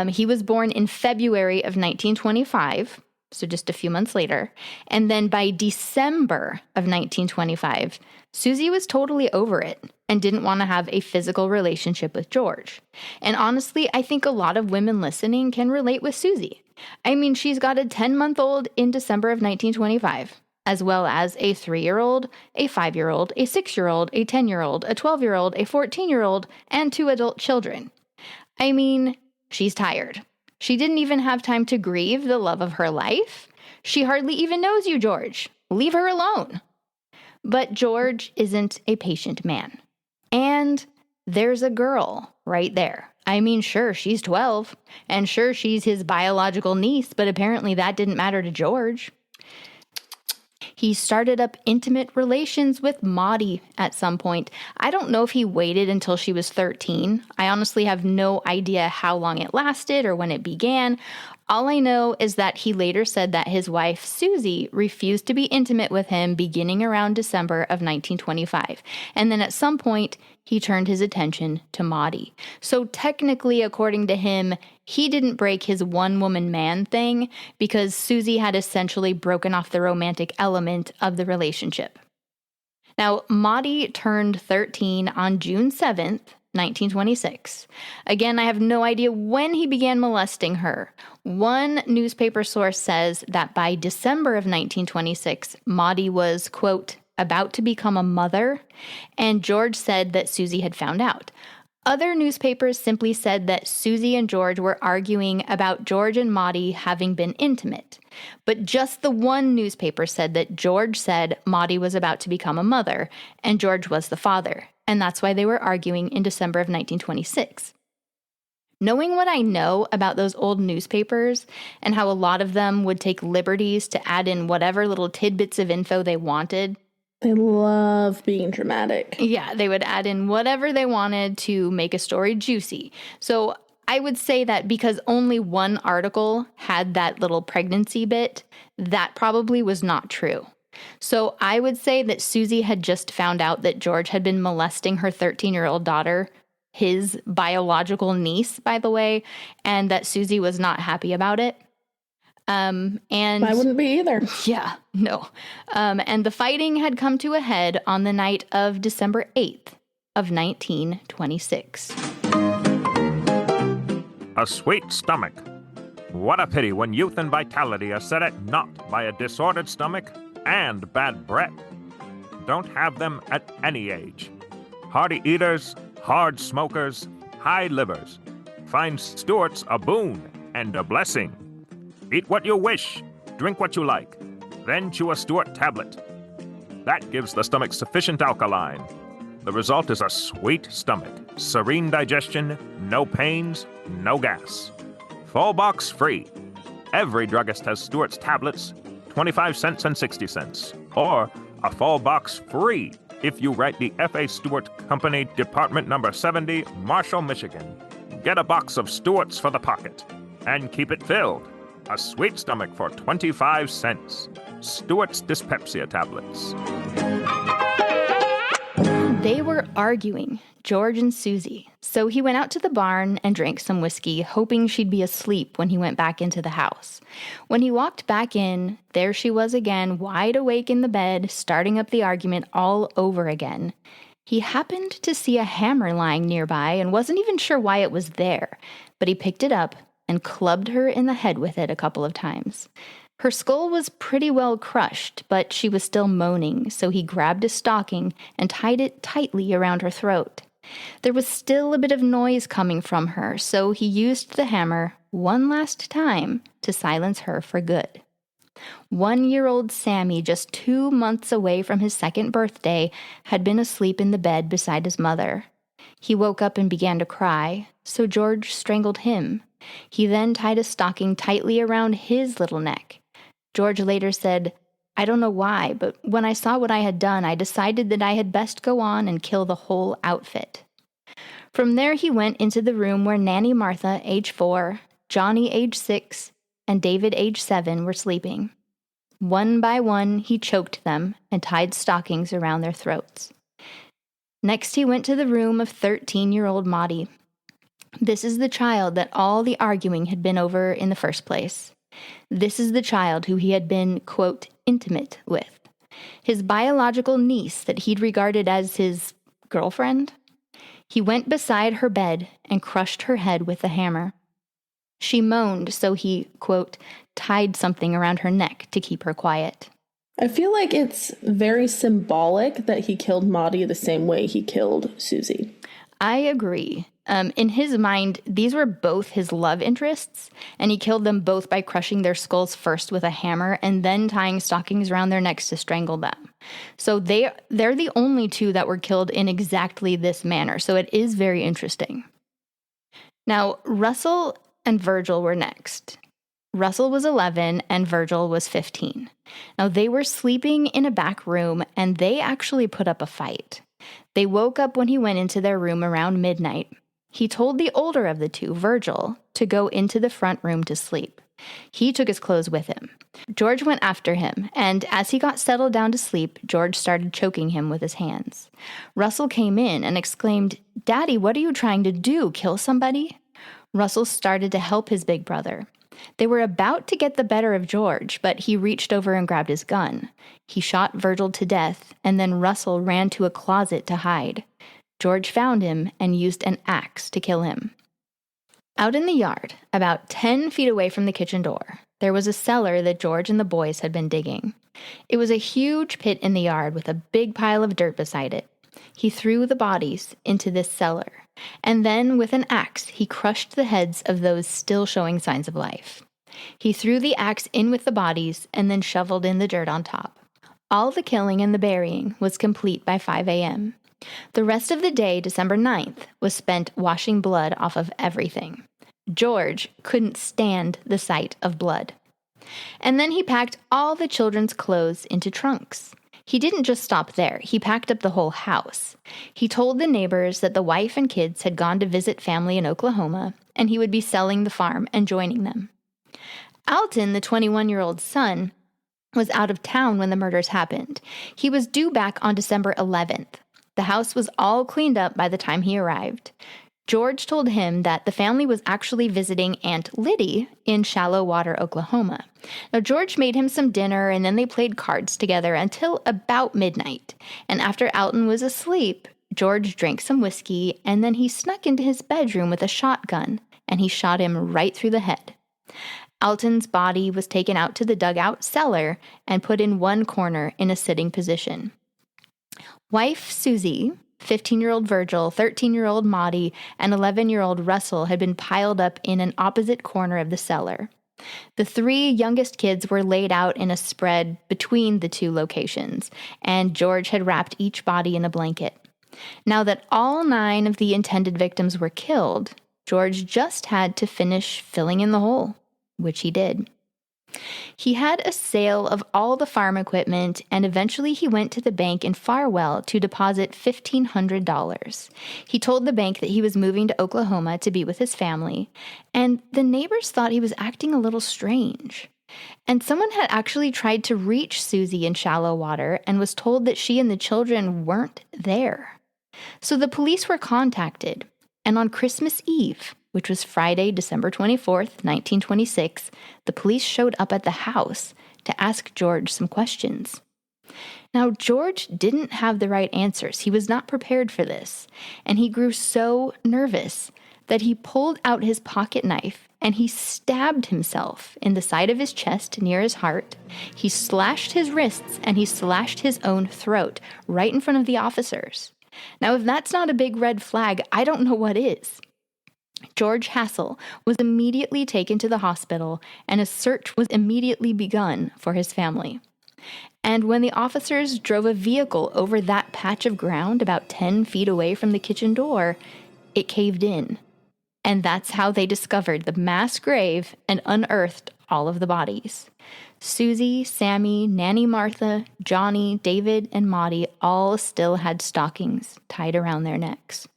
He was born in February of 1925, so just a few months later. And then by December of 1925, Susie was totally over it and didn't want to have a physical relationship with George. And honestly, I think a lot of women listening can relate with Susie. I mean, she's got a 10-month-old in December of 1925, as well as a 3-year-old, a 5-year-old, a 6-year-old, a 10-year-old, a 12-year-old, a 14-year-old, and 2 adult children. I mean, she's tired. She didn't even have time to grieve the love of her life. She hardly even knows you, George. Leave her alone. But George isn't a patient man. And there's a girl right there. I mean, sure, she's 12, and sure, she's his biological niece, but apparently that didn't matter to George. He started up intimate relations with Maudie at some point. I don't know if he waited until she was 13. I honestly have no idea how long it lasted or when it began. All I know is that he later said that his wife, Susie, refused to be intimate with him beginning around December of 1925. And then at some point, he turned his attention to Maudie. So technically, according to him, he didn't break his one-woman man thing because Susie had essentially broken off the romantic element of the relationship. Now, Maudie turned 13 on June 7th, 1926. Again, I have no idea when he began molesting her. One newspaper source says that by December of 1926, Maudie was, quote, about to become a mother, and George said that Susie had found out. Other newspapers simply said that Susie and George were arguing about George and Maudie having been intimate. But just the one newspaper said that George said Maudie was about to become a mother, and George was the father. And that's why they were arguing in December of 1926. Knowing what I know about those old newspapers and how a lot of them would take liberties to add in whatever little tidbits of info they wanted. They love being dramatic. Yeah, they would add in whatever they wanted to make a story juicy. So I would say that because only one article had that little pregnancy bit, that probably was not true. So I would say that Susie had just found out that George had been molesting her 13-year-old daughter, his biological niece, by the way, and that Susie was not happy about it. And I wouldn't be either. Yeah, no. And the fighting had come to a head on the night of December 8th of 1926. A sweet stomach. What a pity when youth and vitality are set at naught by a disordered stomach and bad breath. Don't have them at any age. Hearty eaters, hard smokers, high livers. Find Stuart's a boon and a blessing. Eat what you wish, drink what you like, then chew a Stuart tablet. That gives the stomach sufficient alkaline. The result is a sweet stomach, serene digestion, no pains, no gas. Full box free. Every druggist has Stuart's tablets, 25 cents and 60 cents. Or a full box free if you write the F.A. Stuart Company, Department Number 70, Marshall, Michigan. Get a box of Stuart's for the pocket and keep it filled. A sweet stomach for 25 cents. Stuart's Dyspepsia tablets. They were arguing, George and Susie, so he went out to the barn and drank some whiskey, hoping she'd be asleep when he went back into the house. When he walked back in, there she was again, wide awake in the bed, starting up the argument all over again. He happened to see a hammer lying nearby and wasn't even sure why it was there, but he picked it up and clubbed her in the head with it a couple of times. Her skull was pretty well crushed, but she was still moaning, so he grabbed a stocking and tied it tightly around her throat. There was still a bit of noise coming from her, so he used the hammer one last time to silence her for good. 1-year-old Sammy, just 2 months away from his 2nd birthday, had been asleep in the bed beside his mother. He woke up and began to cry, so George strangled him. He then tied a stocking tightly around his little neck. George later said, "I don't know why, but when I saw what I had done, I decided that I had best go on and kill the whole outfit." From there, he went into the room where Nanny Martha, age 4, Johnny, age 6, and David, age 7, were sleeping. One by one, he choked them and tied stockings around their throats. Next, he went to the room of 13-year-old Maudie. This is the child that all the arguing had been over in the first place. This is the child who he had been, quote, intimate with. His biological niece that he'd regarded as his girlfriend. He went beside her bed and crushed her head with a hammer. She moaned, so he, quote, tied something around her neck to keep her quiet. I feel like it's very symbolic that he killed Maudie the same way he killed Susie. I agree. In his mind, these were both his love interests, and he killed them both by crushing their skulls first with a hammer and then tying stockings around their necks to strangle them. So they're the only two that were killed in exactly this manner, so it is very interesting. Now, Russell and Virgil were next. Russell was 11 and Virgil was 15. Now, they were sleeping in a back room, and they actually put up a fight. They woke up when he went into their room around midnight. He told the older of the two, Virgil, to go into the front room to sleep. He took his clothes with him. George went after him, and as he got settled down to sleep, George started choking him with his hands. Russell came in and exclaimed, "Daddy, what are you trying to do? Kill somebody?" Russell started to help his big brother. They were about to get the better of George, but he reached over and grabbed his gun. He shot Virgil to death, and then Russell ran to a closet to hide. George found him and used an axe to kill him. Out in the yard, about 10 feet away from the kitchen door, there was a cellar that George and the boys had been digging. It was a huge pit in the yard with a big pile of dirt beside it. He threw the bodies into this cellar, and then with an axe, he crushed the heads of those still showing signs of life. He threw the axe in with the bodies and then shoveled in the dirt on top. All the killing and the burying was complete by 5 a.m. The rest of the day, December 9th, was spent washing blood off of everything. George couldn't stand the sight of blood. And then he packed all the children's clothes into trunks. He didn't just stop there. He packed up the whole house. He told the neighbors that the wife and kids had gone to visit family in Oklahoma, and he would be selling the farm and joining them. Alton, the 21-year-old son, was out of town when the murders happened. He was due back on December 11th. The house was all cleaned up by the time he arrived. George told him that the family was actually visiting Aunt Liddy in Shallow Water, Oklahoma. Now, George made him some dinner, and then they played cards together until about midnight. And after Alton was asleep, George drank some whiskey, and then he snuck into his bedroom with a shotgun, and he shot him right through the head. Alton's body was taken out to the dugout cellar and put in one corner in a sitting position. Wife Susie, 15-year-old Virgil, 13-year-old Maudie, and 11-year-old Russell had been piled up in an opposite corner of the cellar. The three youngest kids were laid out in a spread between the two locations, and George had wrapped each body in a blanket. Now that all 9 of the intended victims were killed, George just had to finish filling in the hole, which he did. He had a sale of all the farm equipment, and eventually he went to the bank in Farwell to deposit $1,500. He told the bank that he was moving to Oklahoma to be with his family, and the neighbors thought he was acting a little strange. And someone had actually tried to reach Susie in Shallow Water and was told that she and the children weren't there. So the police were contacted, and on Christmas Eve, which was Friday, December 24th, 1926, the police showed up at the house to ask George some questions. Now, George didn't have the right answers. He was not prepared for this, and he grew so nervous that he pulled out his pocket knife and he stabbed himself in the side of his chest near his heart. He slashed his wrists and he slashed his own throat right in front of the officers. Now, if that's not a big red flag, I don't know what is. George Hassell was immediately taken to the hospital, and a search was immediately begun for his family. And when the officers drove a vehicle over that patch of ground about 10 feet away from the kitchen door, it caved in. And that's how they discovered the mass grave and unearthed all of the bodies. Susie, Sammy, Nanny Martha, Johnny, David, and Maudie all still had stockings tied around their necks.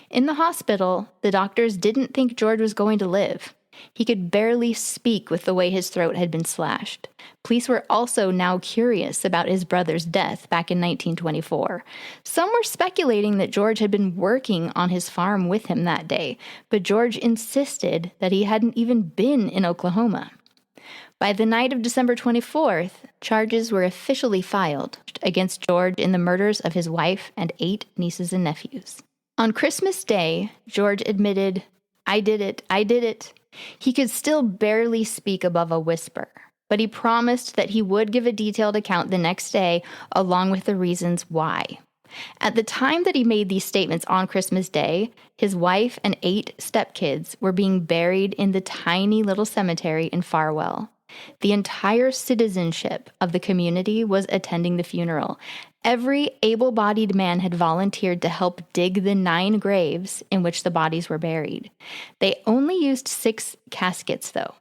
In the hospital, the doctors didn't think George was going to live. He could barely speak with the way his throat had been slashed. Police were also now curious about his brother's death back in 1924. Some were speculating that George had been working on his farm with him that day, but George insisted that he hadn't even been in Oklahoma. By the night of December 24th, charges were officially filed against George in the murders of his wife and 8 nieces and nephews. On Christmas Day, George admitted, "I did it, I did it." He could still barely speak above a whisper, but he promised that he would give a detailed account the next day, along with the reasons why. At the time that he made these statements on Christmas Day, his wife and 8 stepkids were being buried in the tiny little cemetery in Farwell. The entire citizenship of the community was attending the funeral. Every able-bodied man had volunteered to help dig the 9 graves in which the bodies were buried. They only used 6 caskets, though.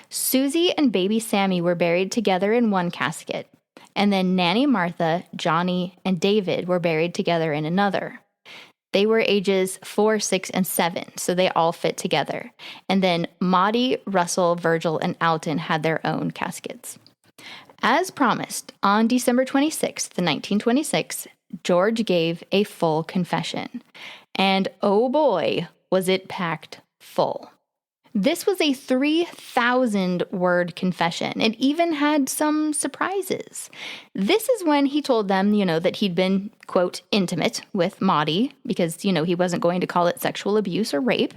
Susie and baby Sammy were buried together in one casket, and then Nanny Martha, Johnny, and David were buried together in another. They were ages 4, 6, and 7, so they all fit together. And then Maudie, Russell, Virgil, and Alton had their own caskets. As promised, on December 26th, 1926, George gave a full confession. And oh boy, was it packed full. This was a 3,000-word confession. It even had some surprises. This is when he told them, that he'd been, quote, intimate with Maudie, because, he wasn't going to call it sexual abuse or rape.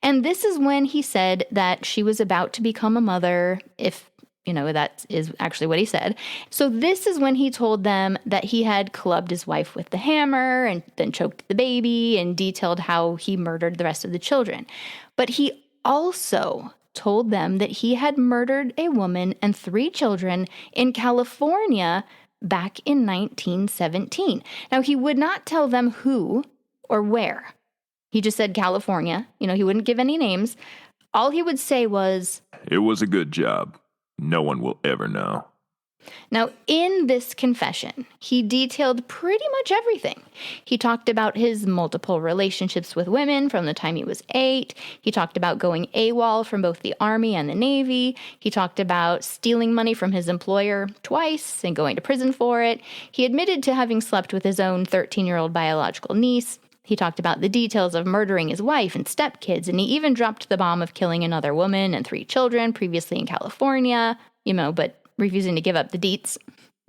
And this is when he said that she was about to become a mother, if that is actually what he said. So this is when he told them that he had clubbed his wife with the hammer and then choked the baby and detailed how he murdered the rest of the children. But he also told them that he had murdered a woman and 3 children in California back in 1917. Now, he would not tell them who or where. He just said California. He wouldn't give any names. All he would say was, "It was a good job. No one will ever know." Now, in this confession, he detailed pretty much everything. He talked about his multiple relationships with women from the time he was 8. He talked about going AWOL from both the Army and the Navy. He talked about stealing money from his employer twice and going to prison for it. He admitted to having slept with his own 13-year-old biological niece. He talked about the details of murdering his wife and stepkids, and he even dropped the bomb of killing another woman and 3 children previously in California, but refusing to give up the deets.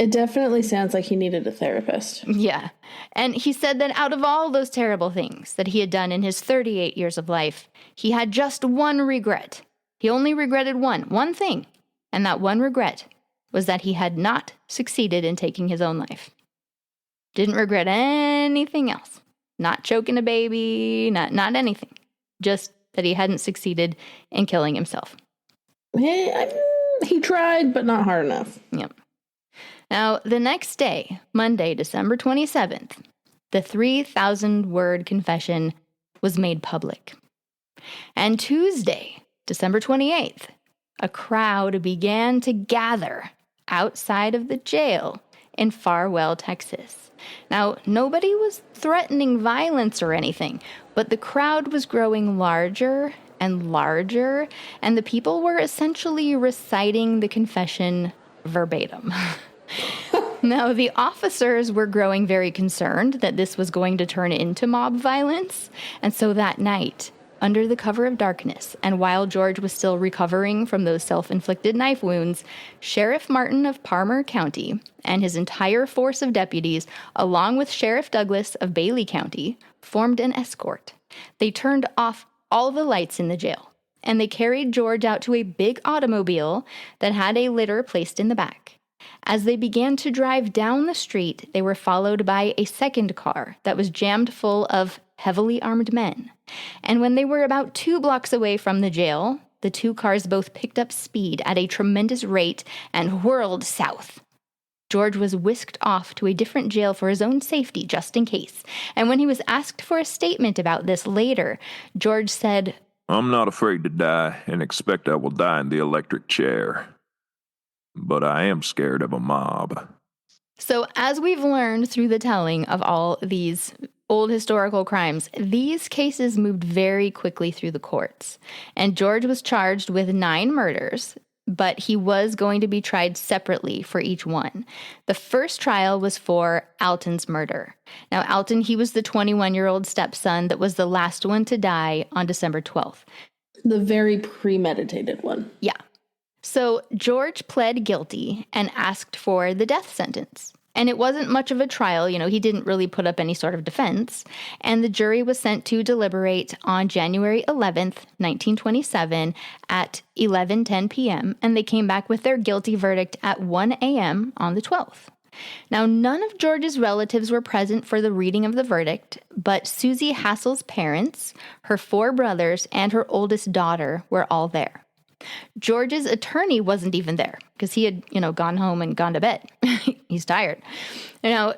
It definitely sounds like he needed a therapist. Yeah. And he said that out of all those terrible things that he had done in his 38 years of life, he had just one regret. He only regretted one thing. And that one regret was that he had not succeeded in taking his own life. Didn't regret anything else. Not choking a baby, not anything. Just that he hadn't succeeded in killing himself. He tried, but not hard enough. Yep. Now, the next day, Monday, December 27th, the 3,000-word confession was made public. And Tuesday, December 28th, a crowd began to gather outside of the jail in Farwell, Texas. Now, nobody was threatening violence or anything, but the crowd was growing larger and larger, and the people were essentially reciting the confession verbatim. Now, the officers were growing very concerned that this was going to turn into mob violence, and so that night, under the cover of darkness, and while George was still recovering from those self-inflicted knife wounds, Sheriff Martin of Palmer County and his entire force of deputies, along with Sheriff Douglas of Bailey County, formed an escort. They turned off all the lights in the jail, and they carried George out to a big automobile that had a litter placed in the back. As they began to drive down the street, they were followed by a second car that was jammed full of heavily armed men. And when they were about 2 blocks away from the jail, the 2 cars both picked up speed at a tremendous rate and whirled south. George was whisked off to a different jail for his own safety, just in case. And when he was asked for a statement about this later, George said, "I'm not afraid to die and expect I will die in the electric chair. But I am scared of a mob." So as we've learned through the telling of all these old historical crimes, these cases moved very quickly through the courts. And George was charged with 9 murders, but he was going to be tried separately for each one. The first trial was for Alton's murder. Now, Alton, he was the 21-year-old stepson that was the last one to die on December 12th. The very premeditated one. Yeah. So George pled guilty and asked for the death sentence. And it wasn't much of a trial, he didn't really put up any sort of defense. And the jury was sent to deliberate on January 11th, 1927 at 11:10 p.m. And they came back with their guilty verdict at 1 a.m. on the 12th. Now, none of George's relatives were present for the reading of the verdict, but Susie Hassell's parents, her 4 brothers, and her oldest daughter were all there. George's attorney wasn't even there because he had, gone home and gone to bed. He's tired.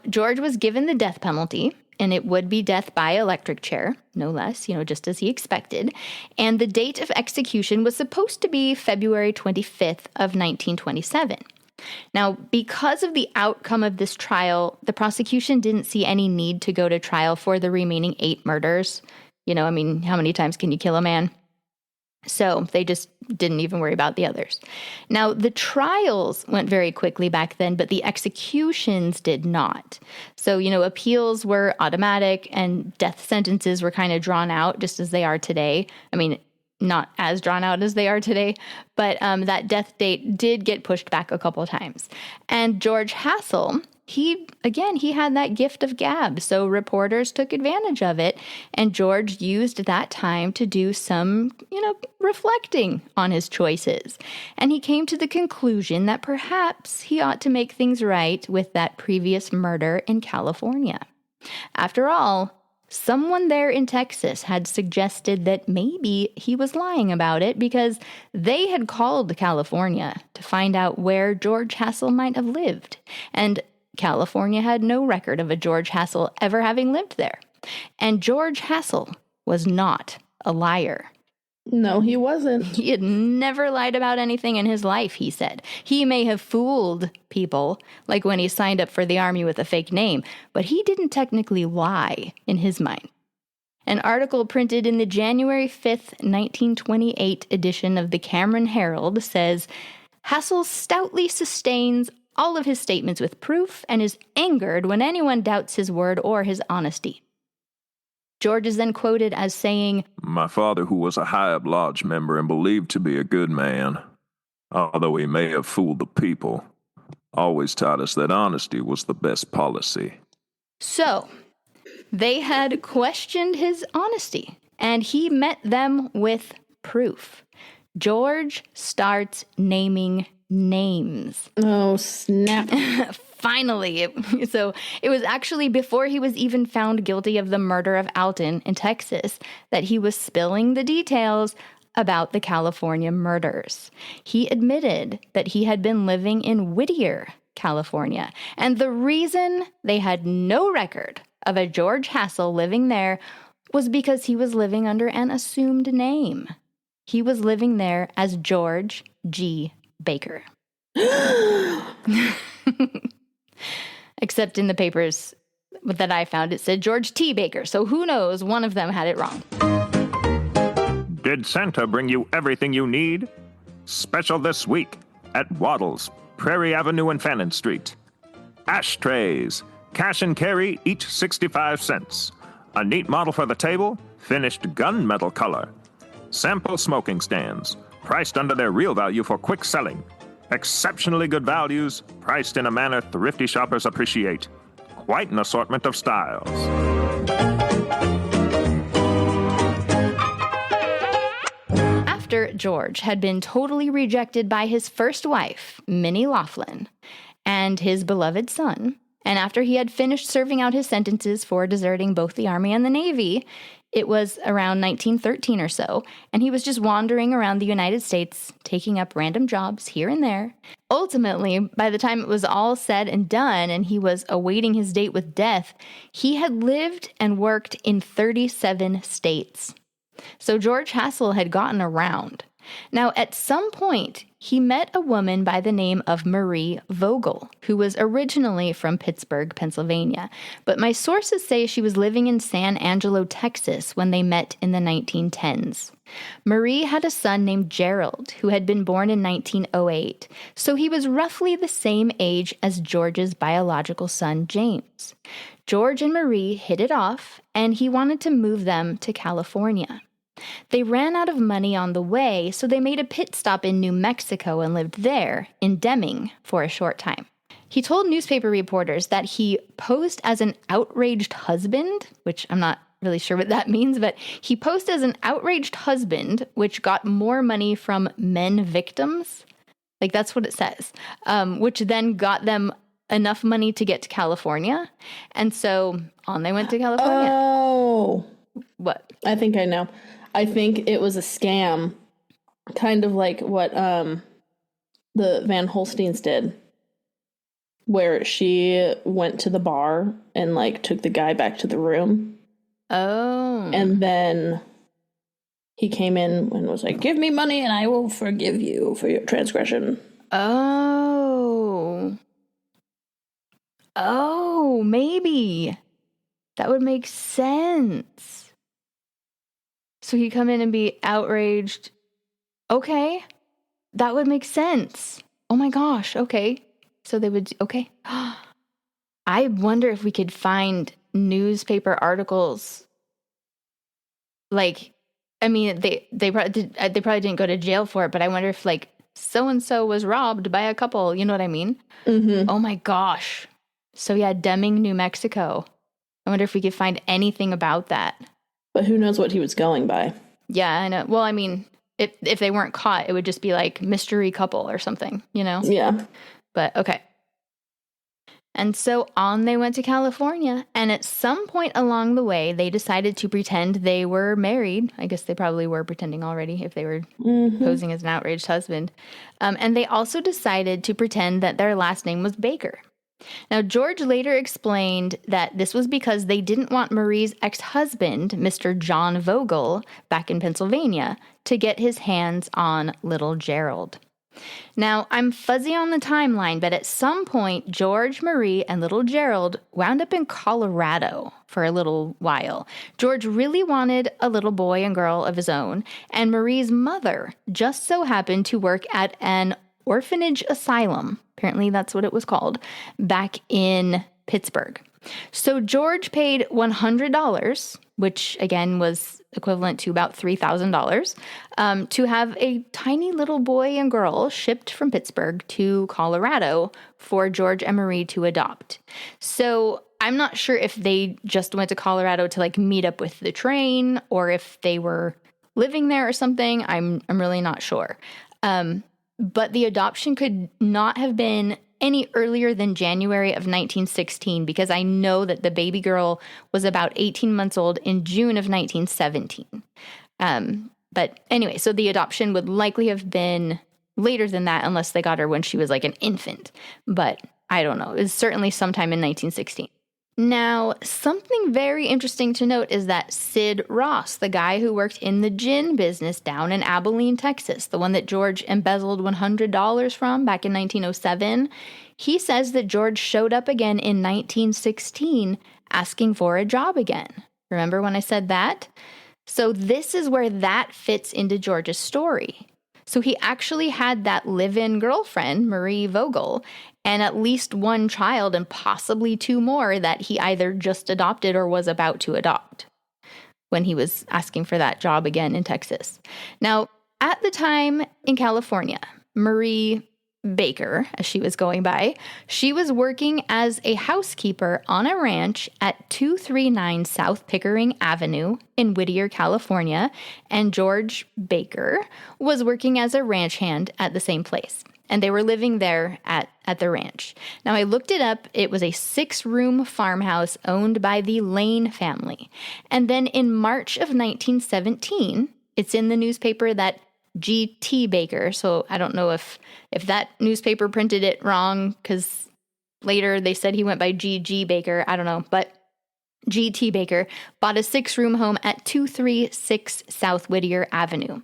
George was given the death penalty, and it would be death by electric chair, no less, just as he expected. And the date of execution was supposed to be February 25th of 1927. Now, because of the outcome of this trial, the prosecution didn't see any need to go to trial for the remaining 8 murders. How many times can you kill a man? So they just didn't even worry about the others. Now, the trials went very quickly back then, but the executions did not. So, appeals were automatic and death sentences were kind of drawn out just as they are today. Not as drawn out as they are today, but that death date did get pushed back a couple times. And George Hassell, he had that gift of gab, so reporters took advantage of it, and George used that time to do some, reflecting on his choices. And he came to the conclusion that perhaps he ought to make things right with that previous murder in California. After all, someone there in Texas had suggested that maybe he was lying about it because they had called California to find out where George Hassell might have lived. And California had no record of a George Hassell ever having lived there. And George Hassell was not a liar. No, he wasn't. He had never lied about anything in his life, he said. He may have fooled people, like when he signed up for the army with a fake name, but he didn't technically lie in his mind. An article printed in the January 5th, 1928 edition of the Cameron Herald says, Hassell stoutly sustains all of his statements with proof and is angered when anyone doubts his word or his honesty. George is then quoted as saying, My father, who was a Hyatt Lodge member and believed to be a good man, although he may have fooled the people, always taught us that honesty was the best policy. So, they had questioned his honesty, and he met them with proof. George starts naming names. Oh, snap. Finally. So it was actually before he was even found guilty of the murder of Alton in Texas that he was spilling the details about the California murders. He admitted that he had been living in Whittier, California. And the reason they had no record of a George Hassell living there was because he was living under an assumed name. He was living there as George G. Baker. Except in the papers that I found, it said George T. Baker. So who knows? One of them had it wrong. Did Santa bring you everything you need? Special this week at Waddell's, Prairie Avenue and Fannin Street. Ashtrays, cash and carry, each 65 cents. A neat model for the table, finished gunmetal color. Sample smoking stands, priced under their real value for quick selling. Exceptionally good values, priced in a manner thrifty shoppers appreciate. Quite an assortment of styles. After George had been totally rejected by his first wife, Minnie Laughlin, and his beloved son, and after he had finished serving out his sentences for deserting both the Army and the Navy, it was around 1913 or so, and he was just wandering around the United States, taking up random jobs here and there. Ultimately, by the time it was all said and done and he was awaiting his date with death, he had lived and worked in 37 states. So George Hassell had gotten around. Now, at some point, he met a woman by the name of Marie Vogel, who was originally from Pittsburgh, Pennsylvania. But my sources say she was living in San Angelo, Texas, when they met in the 1910s. Marie had a son named Gerald, who had been born in 1908, so he was roughly the same age as George's biological son, James. George and Marie hit it off, and he wanted to move them to California. They ran out of money on the way, so they made a pit stop in New Mexico and lived there, in Deming, for a short time. He told newspaper reporters that he posed as an outraged husband, which I'm not really sure what that means, but he posed as an outraged husband, which got more money from men victims. Like, that's what it says, which then got them enough money to get to California. And so on they went to California. Oh. What? I think I know. I think it was a scam, kind of like what the Van Holsteins did, where she went to the bar and, like, took the guy back to the room. Oh. And then he came in and was like, give me money and I will forgive you for your transgression. Oh. Oh, maybe. That would make sense. So he'd come in and be outraged. Okay. That would make sense. Oh my gosh. Okay. So they would, okay. I wonder if we could find newspaper articles. Like, I mean, they probably didn't go to jail for it, but I wonder if, like, so-and-so was robbed by a couple. You know what I mean? Mm-hmm. Oh my gosh. So yeah, Deming, New Mexico. I wonder if we could find anything about that. But who knows what he was going by? Yeah, I know. Well, I mean, if they weren't caught, it would just be like mystery couple or something, you know? Yeah. But okay. And so on they went to California, and at some point along the way, they decided to pretend they were married. I guess they probably were pretending already if they were posing as an outraged husband. And they also decided to pretend that their last name was Baker. Now, George later explained that this was because they didn't want Marie's ex-husband, Mr. John Vogel, back in Pennsylvania, to get his hands on little Gerald. Now, I'm fuzzy on the timeline, but at some point, George, Marie, and little Gerald wound up in Colorado for a little while. George really wanted a little boy and girl of his own, and Marie's mother just so happened to work at an orphanage asylum, apparently that's what it was called, back in Pittsburgh. So George paid $100, which again was equivalent to about $3,000, to have a tiny little boy and girl shipped from Pittsburgh to Colorado for George and Marie to adopt. So I'm not sure if they just went to Colorado to, like, meet up with the train or if they were living there or something. I'm really not sure. But the adoption could not have been any earlier than January of 1916, because I know that the baby girl was about 18 months old in June of 1917. But anyway, so the adoption would likely have been later than that unless they got her when she was like an infant. But I don't know. It was certainly sometime in 1916. Now, something very interesting to note is that Sid Ross, the guy who worked in the gin business down in Abilene, Texas, the one that George embezzled $100 from back in 1907, he says that George showed up again in 1916 asking for a job again. Remember when I said that? So this is where that fits into George's story. So he actually had that live-in girlfriend, Marie Vogel, and at least one child and possibly two more that he either just adopted or was about to adopt when he was asking for that job again in Texas. Now, at the time in California, Marie Baker, as she was going by, she was working as a housekeeper on a ranch at 239 South Pickering Avenue in Whittier, California, and George Baker was working as a ranch hand at the same place. And they were living there at the ranch. Now, I looked it up. It was a 6-room farmhouse owned by the Lane family. And then in March of 1917, it's in the newspaper that G.T. Baker, so I don't know if that newspaper printed it wrong, because later they said he went by G.G. Baker. I don't know. But G.T. Baker bought a 6-room home at 236 South Whittier Avenue.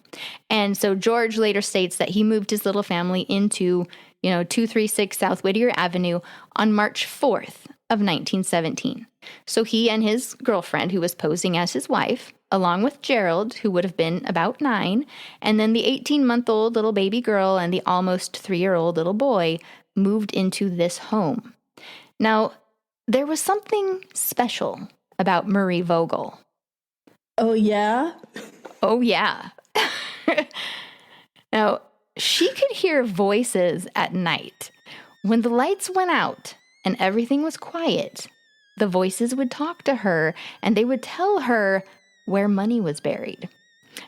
And so George later states that he moved his little family into, 236 South Whittier Avenue on March 4th of 1917. So he and his girlfriend, who was posing as his wife, along with Gerald, who would have been about 9, and then the 18-month-old little baby girl and the almost 3-year-old little boy moved into this home. Now, there was something special about Marie Vogel. Oh, yeah? Oh, yeah. Now, she could hear voices at night. When the lights went out and everything was quiet, the voices would talk to her and they would tell her where money was buried.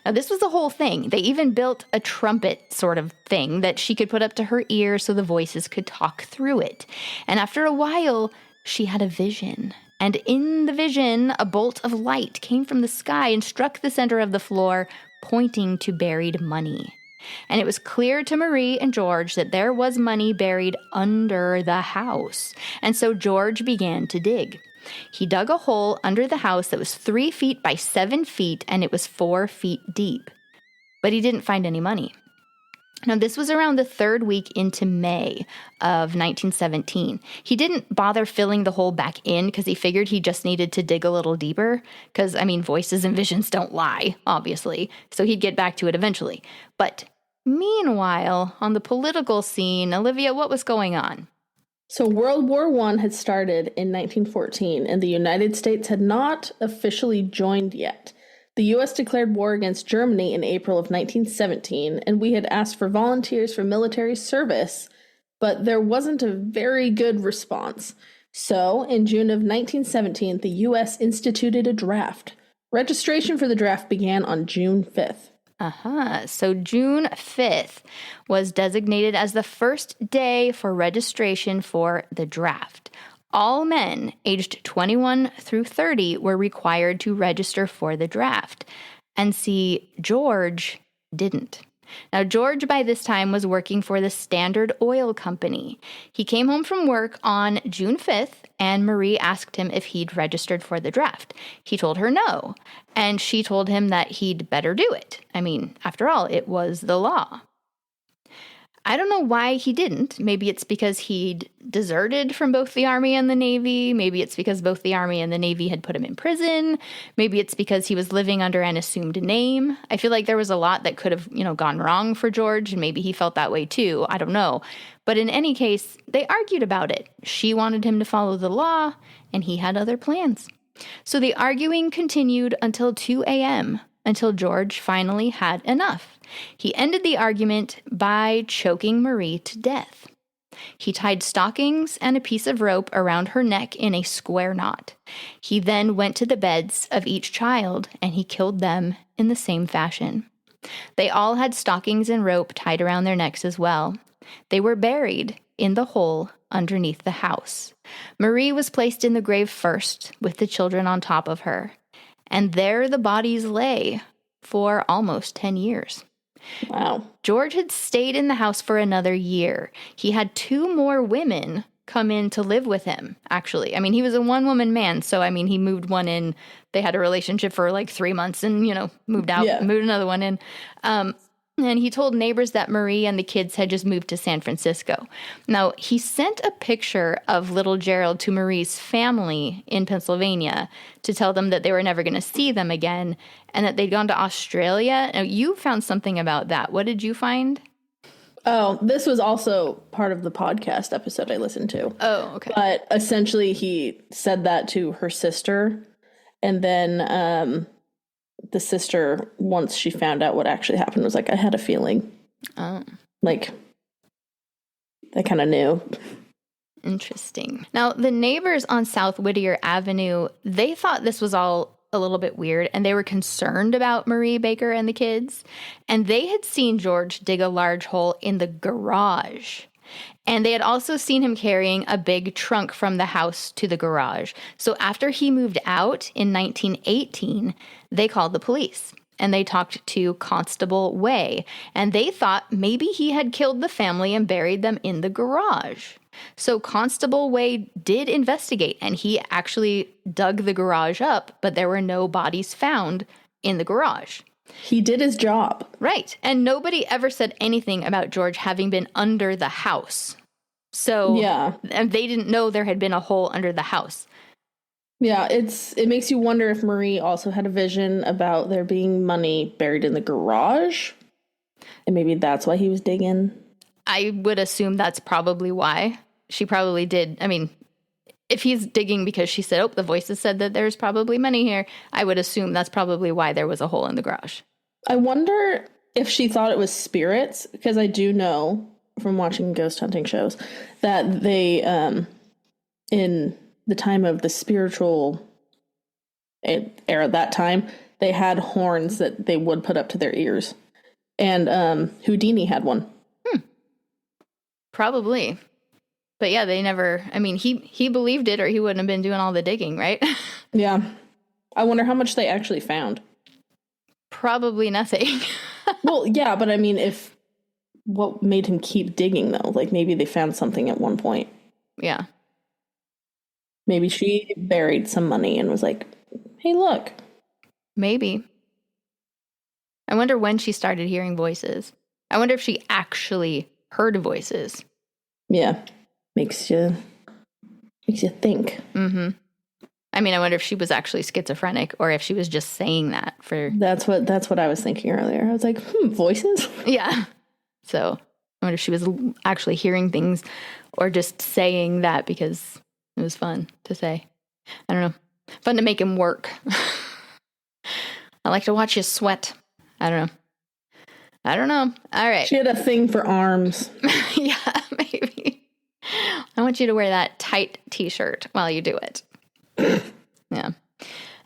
Now, this was the whole thing. They even built a trumpet sort of thing that she could put up to her ear so the voices could talk through it. And after a while, she had a vision. And in the vision, a bolt of light came from the sky and struck the center of the floor, pointing to buried money. And it was clear to Marie and George that there was money buried under the house. And so George began to dig. He dug a hole under the house that was 3 feet by 7 feet, and it was 4 feet deep. But he didn't find any money. Now, this was around the 3rd week into May of 1917. He didn't bother filling the hole back in because he figured he just needed to dig a little deeper because, voices and visions don't lie, obviously, so he'd get back to it eventually. But meanwhile, on the political scene, Olivia, what was going on? So World War I had started in 1914, and the United States had not officially joined yet. The U.S. declared war against Germany in April of 1917, and we had asked for volunteers for military service, but there wasn't a very good response. So, in June of 1917, the U.S. instituted a draft. Registration for the draft began on June 5th. So June 5th was designated as the first day for registration for the draft. All men aged 21 through 30 were required to register for the draft. And see, George didn't. Now, George by this time was working for the Standard Oil Company. He came home from work on June 5th, and Marie asked him if he'd registered for the draft. He told her no, and she told him that he'd better do it. After all, it was the law. I don't know why he didn't. Maybe it's because he'd deserted from both the Army and the Navy. Maybe it's because both the Army and the Navy had put him in prison. Maybe it's because he was living under an assumed name. I feel like there was a lot that could have, gone wrong for George, and maybe he felt that way too. I don't know. But in any case, they argued about it. She wanted him to follow the law, and he had other plans. So the arguing continued until 2 a.m., until George finally had enough. He ended the argument by choking Marie to death. He tied stockings and a piece of rope around her neck in a square knot. He then went to the beds of each child, and he killed them in the same fashion. They all had stockings and rope tied around their necks as well. They were buried in the hole underneath the house. Marie was placed in the grave first, with the children on top of her. And there the bodies lay for almost 10 years. Wow. George had stayed in the house for another year. He had 2 more women come in to live with him, actually. He was a one-woman man, so, he moved one in. They had a relationship for like 3 months and, moved out, moved another one in. And he told neighbors that Marie and the kids had just moved to San Francisco. Now, he sent a picture of little Gerald to Marie's family in Pennsylvania to tell them that they were never going to see them again and that they'd gone to Australia. Now, you found something about that. What did you find? Oh, this was also part of the podcast episode I listened to. Oh, okay. But essentially, he said that to her sister, and then the sister, once she found out what actually happened, was like, I had a feeling. Like, I kind of knew. Interesting. Now, the neighbors on South Whittier Avenue, they thought this was all a little bit weird, and they were concerned about Marie Baker and the kids. And they had seen George dig a large hole in the garage. And they had also seen him carrying a big trunk from the house to the garage. So after he moved out in 1918, they called the police. And they talked to Constable Way. And they thought maybe he had killed the family and buried them in the garage. So Constable Way did investigate, and he actually dug the garage up, but there were no bodies found in the garage. He did his job. Right. And nobody ever said anything about George having been under the house. So, Yeah. And they didn't know there had been a hole under the house. Yeah, it makes you wonder if Marie also had a vision about there being money buried in the garage. And maybe that's why he was digging. I would assume that's probably why. She probably did. I mean, if he's digging because she said, oh, the voices said that there's probably money here, I would assume that's probably why there was a hole in the garage. I wonder if she thought it was spirits, because I do know from watching ghost hunting shows that they, in the time of the spiritual era, that time, they had horns that they would put up to their ears. And Houdini had one. Probably. But yeah, they never, I mean, he believed it or he wouldn't have been doing all the digging, right? Yeah. I wonder how much they actually found. Probably nothing. Well, yeah, but I mean, what made him keep digging, though? Like, maybe they found something at one point. Yeah. Maybe she buried some money and was like, hey, look. Maybe. I wonder when she started hearing voices. I wonder if she actually heard voices. Yeah. Makes you think. Mm-hmm. I mean, I wonder if she was actually schizophrenic or if she was just saying that for... That's what I was thinking earlier. I was like, voices? Yeah. So I wonder if she was actually hearing things or just saying that because it was fun to say. I don't know. Fun to make him work. I like to watch you sweat. I don't know. All right. She had a thing for arms. Yeah, maybe. I want you to wear that tight t-shirt while you do it. Yeah.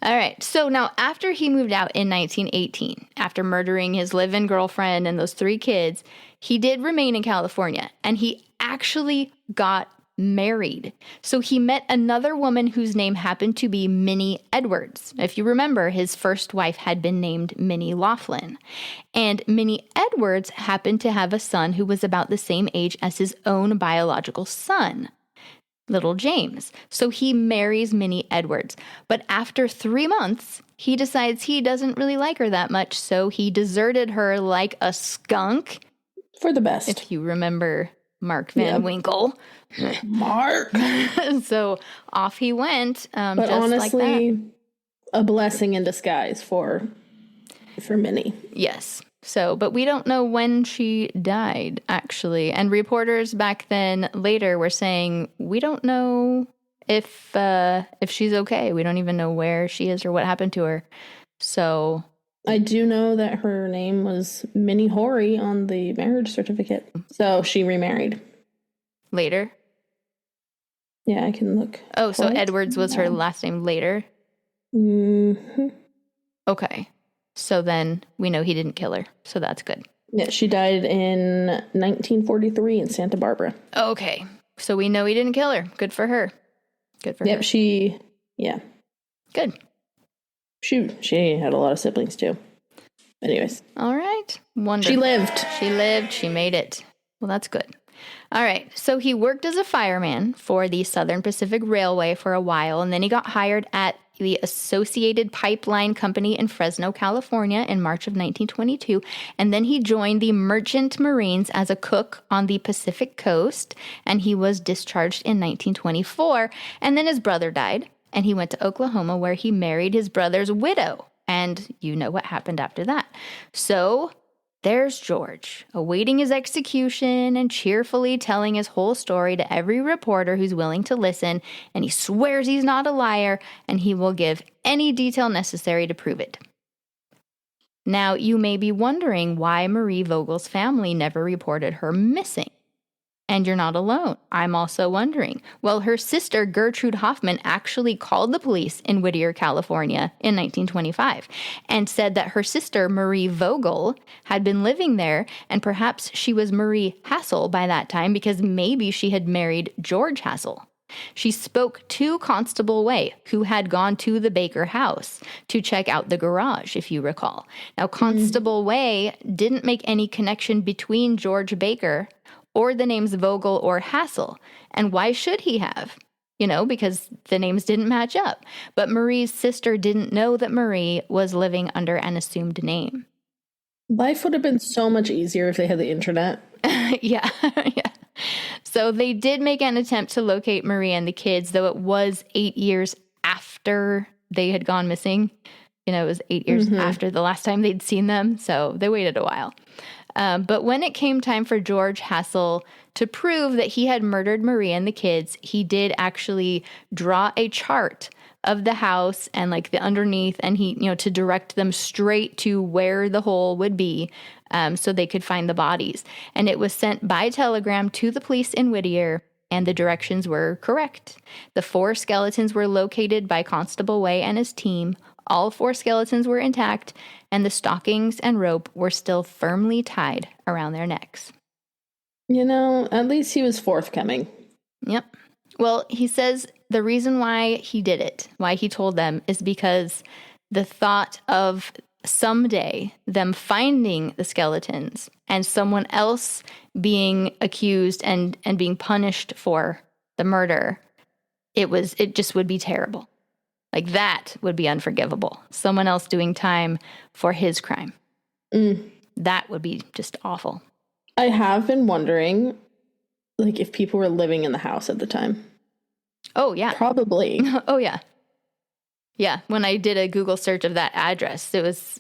All right. So now after he moved out in 1918, after murdering his live-in girlfriend and those 3 kids, he did remain in California and he actually got married. So he met another woman whose name happened to be Minnie Edwards. If you remember, his first wife had been named Minnie Laughlin. And Minnie Edwards happened to have a son who was about the same age as his own biological son, little James. So he marries Minnie Edwards. But after 3 months, he decides he doesn't really like her that much, so he deserted her like a skunk. For the best. If you remember Mark Van Winkle. Mark. So off he went. But just honestly, like that. A blessing in disguise for Minnie. Yes. So, but we don't know when she died, actually. And reporters back then later were saying, we don't know if she's okay. We don't even know where she is or what happened to her. So I do know that her name was Minnie Horry on the marriage certificate. So she remarried. Later? Yeah, I can look. Oh, so Edwards was her last name later? Mm-hmm. Okay. So then we know he didn't kill her. So that's good. Yeah, she died in 1943 in Santa Barbara. Okay. So we know he didn't kill her. Good for her. Good for her. Yep, Good. She had a lot of siblings too. Anyways. All right. Wonderful. She lived. She lived. She made it. Well, that's good. All right. So he worked as a fireman for the Southern Pacific Railway for a while, and then he got hired at the Associated Pipeline Company in Fresno, California in March of 1922. And then he joined the Merchant Marines as a cook on the Pacific coast, and he was discharged in 1924. And then his brother died, and he went to Oklahoma where he married his brother's widow. And you know what happened after that. So there's George, awaiting his execution and cheerfully telling his whole story to every reporter who's willing to listen, and he swears he's not a liar, and he will give any detail necessary to prove it. Now, you may be wondering why Marie Vogel's family never reported her missing. And you're not alone. I'm also wondering. Well, her sister, Gertrude Hoffman, actually called the police in Whittier, California in 1925 and said that her sister, Marie Vogel, had been living there, and perhaps she was Marie Hassell by that time because maybe she had married George Hassell. She spoke to Constable Way, who had gone to the Baker house to check out the garage, if you recall. Now, Constable Way didn't make any connection between George Baker or the names Vogel or Hassell. And why should he have? Because the names didn't match up. But Marie's sister didn't know that Marie was living under an assumed name. Life would have been so much easier if they had the internet. Yeah. Yeah. So they did make an attempt to locate Marie and the kids, though it was 8 years after they had gone missing. It was 8 years after the last time they'd seen them. So they waited a while. But when it came time for George Hassell to prove that he had murdered Marie and the kids, he did actually draw a chart of the house and like the underneath, and he, to direct them straight to where the hole would be, so they could find the bodies. And it was sent by telegram to the police in Whittier, and the directions were correct. The 4 skeletons were located by Constable Way and his team. All 4 skeletons were intact, and the stockings and rope were still firmly tied around their necks. At least he was forthcoming. Yep. Well, he says the reason why he did it, why he told them, is because the thought of someday them finding the skeletons and someone else being accused and being punished for the murder, it just would be terrible. Like, that would be unforgivable. Someone else doing time for his crime. That would be just awful. I have been wondering, if people were living in the house at the time. Oh, yeah. Probably. Oh, yeah. Yeah, when I did a Google search of that address, it was,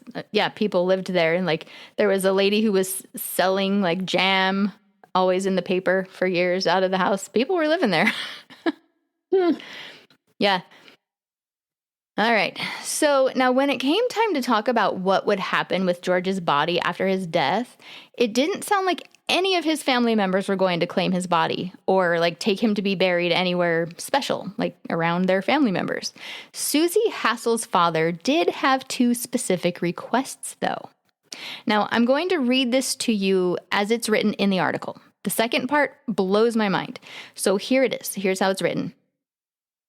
people lived there. And, there was a lady who was selling, jam, always in the paper for years out of the house. People were living there. Yeah. All right. So now when it came time to talk about what would happen with George's body after his death, it didn't sound like any of his family members were going to claim his body or take him to be buried anywhere special, around their family members. Susie Hassell's father did have 2 specific requests, though. Now, I'm going to read this to you as it's written in the article. The second part blows my mind. So here it is. Here's how it's written.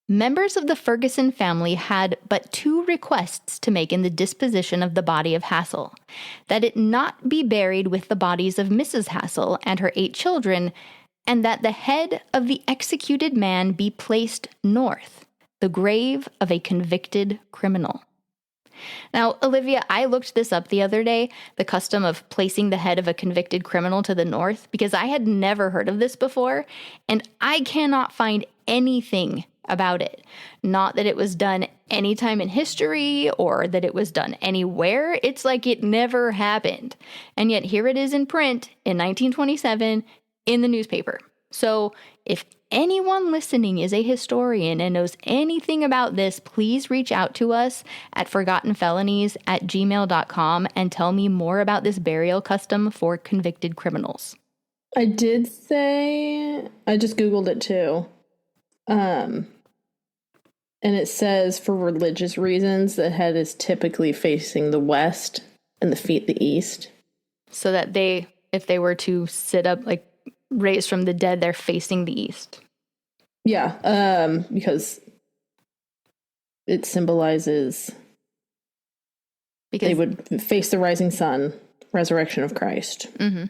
Members of the Ferguson family had but 2 requests to make in the disposition of the body of Hassell: that it not be buried with the bodies of Mrs. Hassell and her 8 children, and that the head of the executed man be placed north, the grave of a convicted criminal. Now, Olivia, I looked this up the other day, the custom of placing the head of a convicted criminal to the north, because I had never heard of this before, and I cannot find anything about it. Not that it was done anytime in history or that it was done anywhere. It's like it never happened. And yet here it is in print in 1927 in the newspaper. So if anyone listening is a historian and knows anything about this, please reach out to us at forgottenfelonies@gmail.com and tell me more about this burial custom for convicted criminals. I did say, I just Googled it too. And it says for religious reasons, the head is typically facing the west and the feet the east. So that if they were to sit up, raised from the dead, they're facing the east. Yeah, because it symbolizes they would face the rising sun, resurrection of Christ. Mm-hmm.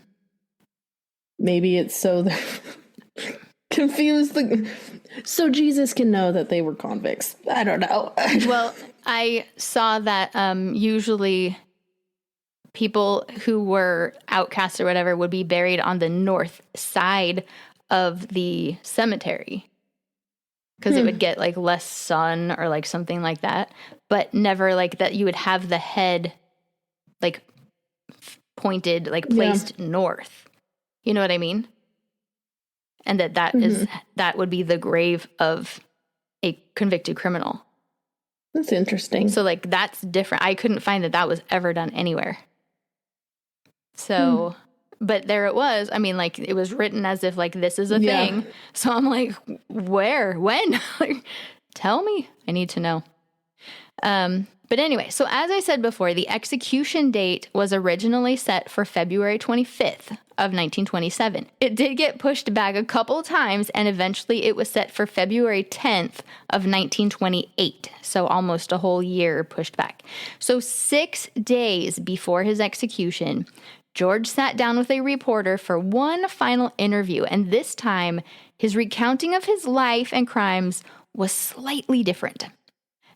Maybe it's so they're confused, so Jesus can know that they were convicts. I don't know. Well, I saw that usually people who were outcasts or whatever would be buried on the north side of the cemetery because it would get less sun or something like that, but never that you would have the head pointed, placed north. You know what I mean? And that would be the grave of a convicted criminal. That's interesting. So that's different. I couldn't find that was ever done anywhere. So, but there it was. I mean, it was written as if this is a thing. So I'm where, when? Tell me. I need to know. But anyway, so as I said before, the execution date was originally set for February 25th of 1927. It did get pushed back a couple times, and eventually it was set for February 10th of 1928. So almost a whole year pushed back. So 6 days before his execution, George sat down with a reporter for one final interview, and this time, his recounting of his life and crimes was slightly different.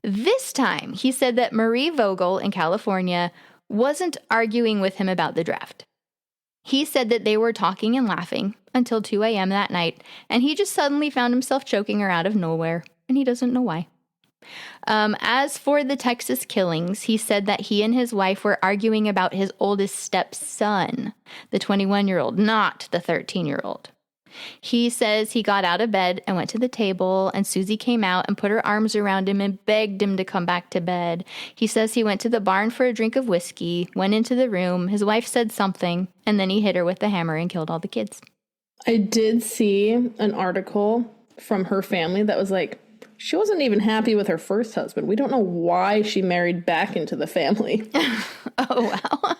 This time, he said that Marie Vogel in California wasn't arguing with him about the draft. He said that they were talking and laughing until 2 a.m. that night, and he just suddenly found himself choking her out of nowhere, and he doesn't know why. As for the Texas killings, he said that he and his wife were arguing about his oldest stepson, the 21-year-old, not the 13-year-old. He says he got out of bed and went to the table, and Susie came out and put her arms around him and begged him to come back to bed. He says he went to the barn for a drink of whiskey, went into the room, his wife said something, and then he hit her with the hammer and killed all the kids. I did see an article from her family that was like, she wasn't even happy with her first husband. We don't know why she married back into the family. Oh, wow.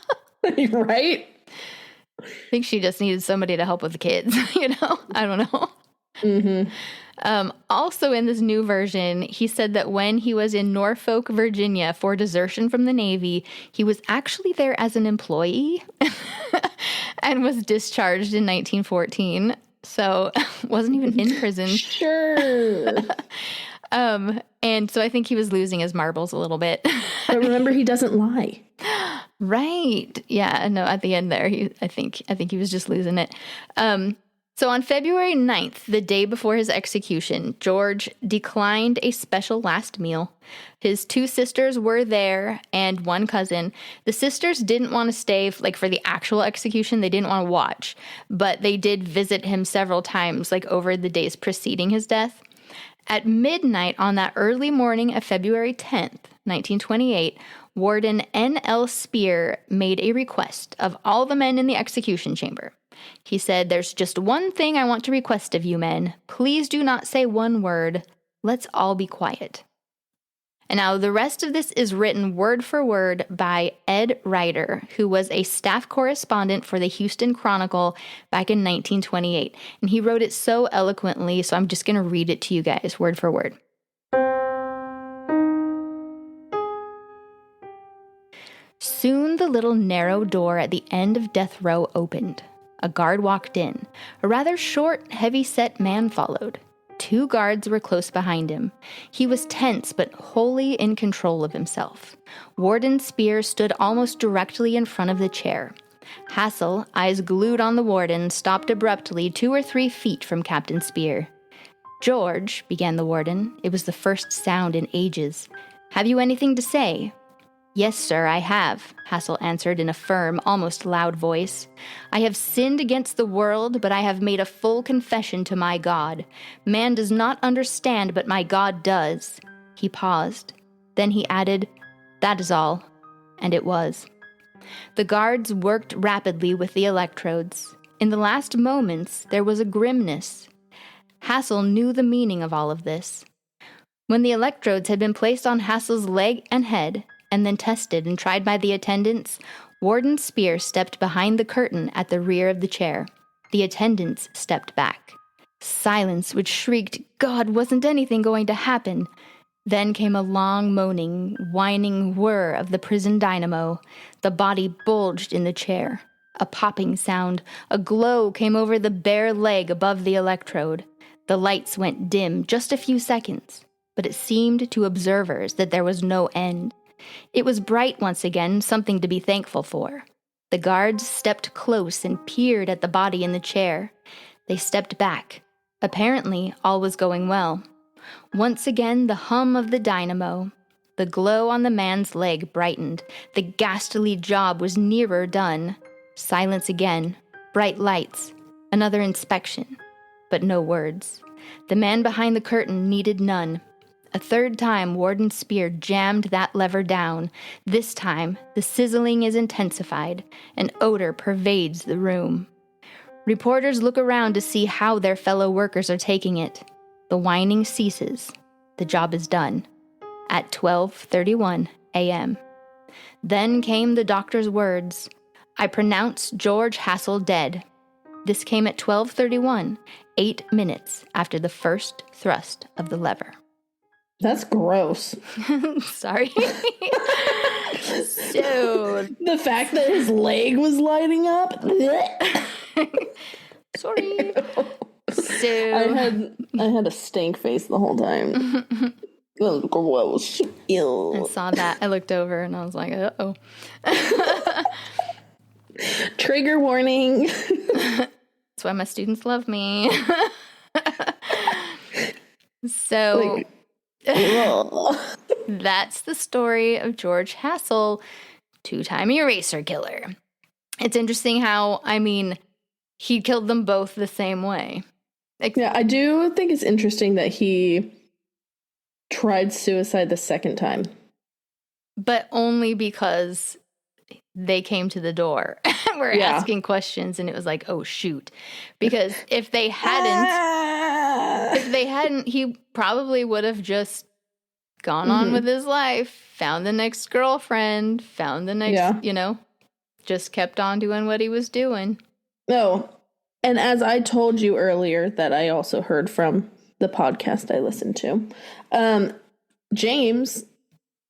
Right? I think she just needed somebody to help with the kids, I don't know. Mm-hmm. Also in this new version, he said that when he was in Norfolk, Virginia for desertion from the Navy, he was actually there as an employee and was discharged in 1914. So wasn't even in prison. Sure. And so I think he was losing his marbles a little bit. But remember, he doesn't lie. Right. Yeah. No, at the end there, I think he was just losing it. So on February 9th, the day before his execution, George declined a special last meal. His 2 sisters were there and one cousin. The sisters didn't want to stay for the actual execution. They didn't want to watch, but they did visit him several times, over the days preceding his death. At midnight on that early morning of February 10th, 1928, Warden N.L. Spear made a request of all the men in the execution chamber. He said, "There's just one thing I want to request of you men. Please do not say one word. Let's all be quiet." And now the rest of this is written word for word by Ed Ryder, who was a staff correspondent for the Houston Chronicle back in 1928. And he wrote it so eloquently, so I'm just going to read it to you guys word for word. Soon the little narrow door at the end of death row opened. A guard walked in. A rather short, heavy-set man followed. 2 guards were close behind him. He was tense but wholly in control of himself. Warden Spear stood almost directly in front of the chair. Hassell, eyes glued on the warden, stopped abruptly 2 or 3 feet from Captain Spear. "George," began the warden. It was the first sound in ages. "Have you anything to say?" "Yes, sir, I have," Hassell answered in a firm, almost loud voice. "I have sinned against the world, but I have made a full confession to my God. Man does not understand, but my God does." He paused. Then he added, "That is all." And it was. The guards worked rapidly with the electrodes. In the last moments, there was a grimness. Hassell knew the meaning of all of this. When the electrodes had been placed on Hassell's leg and head, and then tested and tried by the attendants, Warden Spear stepped behind the curtain at the rear of the chair. The attendants stepped back. Silence, which shrieked, "God, wasn't anything going to happen?" Then came a long moaning, whining whir of the prison dynamo. The body bulged in the chair. A popping sound, a glow came over the bare leg above the electrode. The lights went dim just a few seconds, but it seemed to observers that there was no end. It was bright once again, something to be thankful for. The guards stepped close and peered at the body in the chair. They stepped back. Apparently, all was going well. Once again, the hum of the dynamo. The glow on the man's leg brightened. The ghastly job was nearer done. Silence again. Bright lights. Another inspection. But no words. The man behind the curtain needed none. A 3rd time, Warden Spear jammed that lever down. This time, the sizzling is intensified. An odor pervades the room. Reporters look around to see how their fellow workers are taking it. The whining ceases. The job is done. At 12:31 a.m. Then came the doctor's words, "I pronounce George Hassell dead." This came at 12:31, 8 minutes after the first thrust of the lever. That's gross. Sorry. So episode. The fact that his leg was lighting up. Sorry. So I had a stank face the whole time. That was gross. Ew. I saw that. I looked over and I was like, uh-oh. Trigger warning. That's why my students love me. So that's the story of George Hassell, two-time eraser killer. It's interesting how, I mean, he killed them both the same way. Yeah, I do think it's interesting that he tried suicide the second time. But only because they came to the door and were asking questions, and it was like, oh, shoot. Because if they hadn't, he probably would have just gone on with his life, found the next girlfriend, found the next, just kept on doing what he was doing. No. And as I told you earlier, that I also heard from the podcast I listened to, James,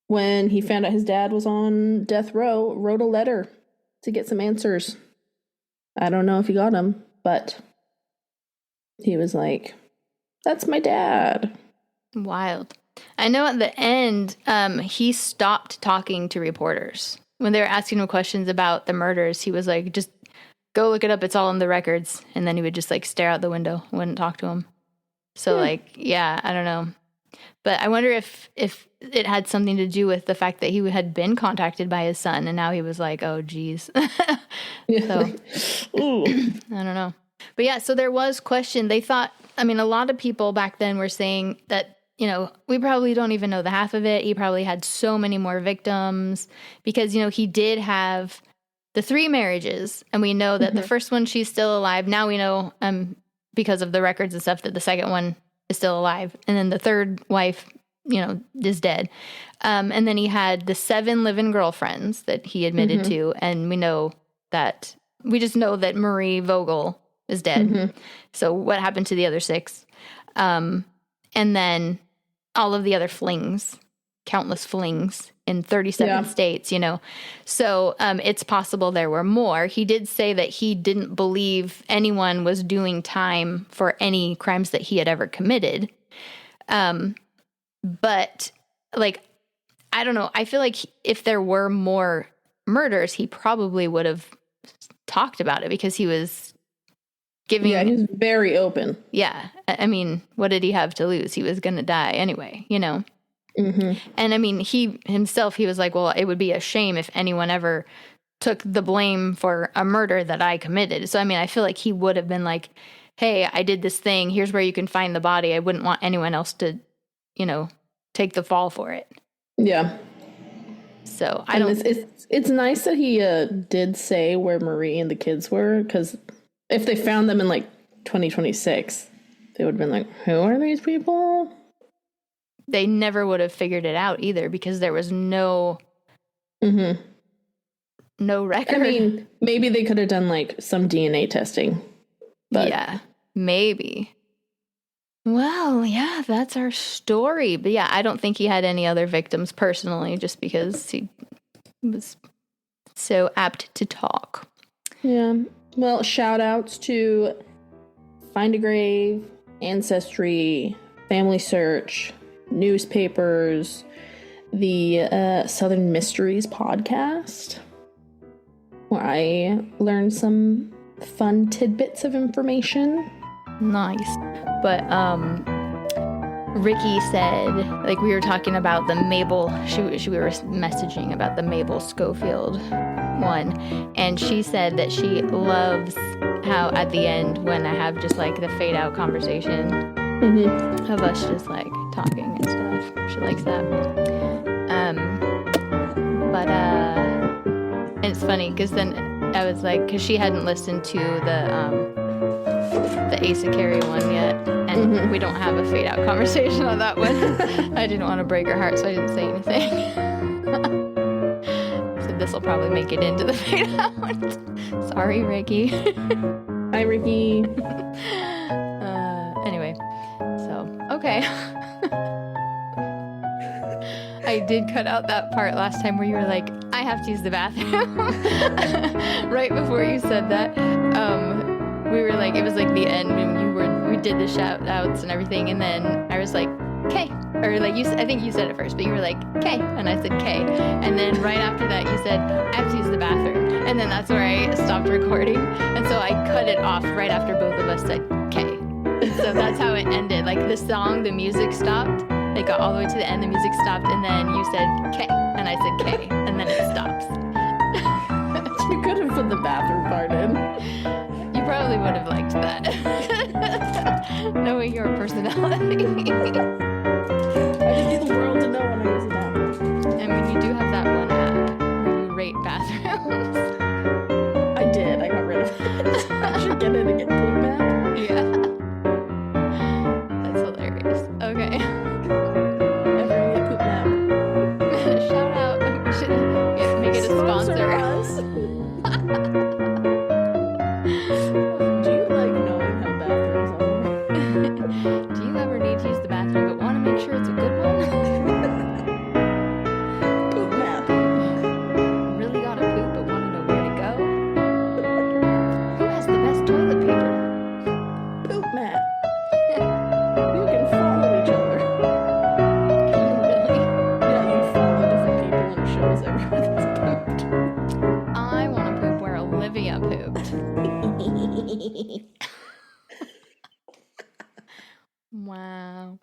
when he found out his dad was on death row, wrote a letter to get some answers. I don't know if he got them, but he was like, that's my dad. Wild. I know at the end, he stopped talking to reporters. When they were asking him questions about the murders, he was like, just go look it up. It's all in the records. And then he would just like stare out the window, wouldn't talk to him. So I don't know. But I wonder if it had something to do with the fact that he had been contacted by his son, and now he was like, oh, geez. So, I don't know. But yeah, so there was question. They thought, I mean, a lot of people back then were saying that, we probably don't even know the half of it. He probably had so many more victims because, he did have the 3 marriages, and we know that the first one, she's still alive. Now we know, because of the records and stuff, that the second one is still alive. And then the third wife, is dead. And then he had the 7 live-in girlfriends that he admitted to. And we just know that Marie Vogel is dead. So what happened to the other 6? And then all of the other flings, countless flings in 37 states, So it's possible there were more. He did say that he didn't believe anyone was doing time for any crimes that he had ever committed. But, I don't know. I feel like if there were more murders, he probably would have talked about it because he was giving... Yeah, he's very open. Yeah. I mean, what did he have to lose? He was going to die anyway, And I mean, he himself, he was like, well, it would be a shame if anyone ever took the blame for a murder that I committed. So, I mean, I feel like he would have been like, hey, I did this thing. Here's where you can find the body. I wouldn't want anyone else to, take the fall for it. Yeah. So it's nice that he did say where Marie and the kids were, because if they found them in 2026, they would have been like, who are these people? They never would have figured it out either because there was no record. I mean, maybe they could have done some DNA testing. But yeah, maybe. Well, yeah, that's our story. But yeah, I don't think he had any other victims personally, just because he was so apt to talk. Yeah. Well, shout outs to Find a Grave, Ancestry, Family Search, newspapers, the Southern Mysteries podcast, where I learned some fun tidbits of information. Nice. But Ricky said, we were talking about the Mabel, we were messaging about the Mabel Schofield one, and she said that she loves how at the end when I have just the fade out conversation of us just talking and stuff. She likes that. And it's funny because then I was because she hadn't listened to the Asa Carey one yet, and we don't have a fade out conversation on that one. I didn't want to break her heart, so I didn't say anything. So this will probably make it into the fade out. Sorry, Ricky. Hi, Ricky. Anyway, so okay. I did cut out that part last time where you were like, I have to use the bathroom. Right before you said that, we were like, it was like the end when we did the shout outs and everything, and then I was like, "K," or like I think you said it first, but you were like, "K," and I said K, and then right after that you said, "I have to use the bathroom," and then that's where I stopped recording, and so I cut it off right after both of us said K. So that's how it ended. Like the song, the music stopped. It got all the way to the end, the music stopped, and then you said K, and I said K, and then it stops. You could have put the bathroom part in. You probably would have liked that. Knowing your personality. I just need the world to know when I use the bathroom. I mean, you do have that one app where you rate bathrooms. I did. I got rid of it. I should get it and get poop back. Yeah. That's hilarious. Okay. Everyone get poop map. Shout out. We should make it a sponsor. Us. Do you like knowing how bathrooms are? Do you ever need to use the bathroom but want to make sure it's a good one? Poop map. Really gotta poop but want to know where to go? Who has the best toilet paper? Poop map. You can follow each other. Really? Yeah, you follow different people and it shows everyone that's pooped. I want to poop where Olivia pooped. Wow.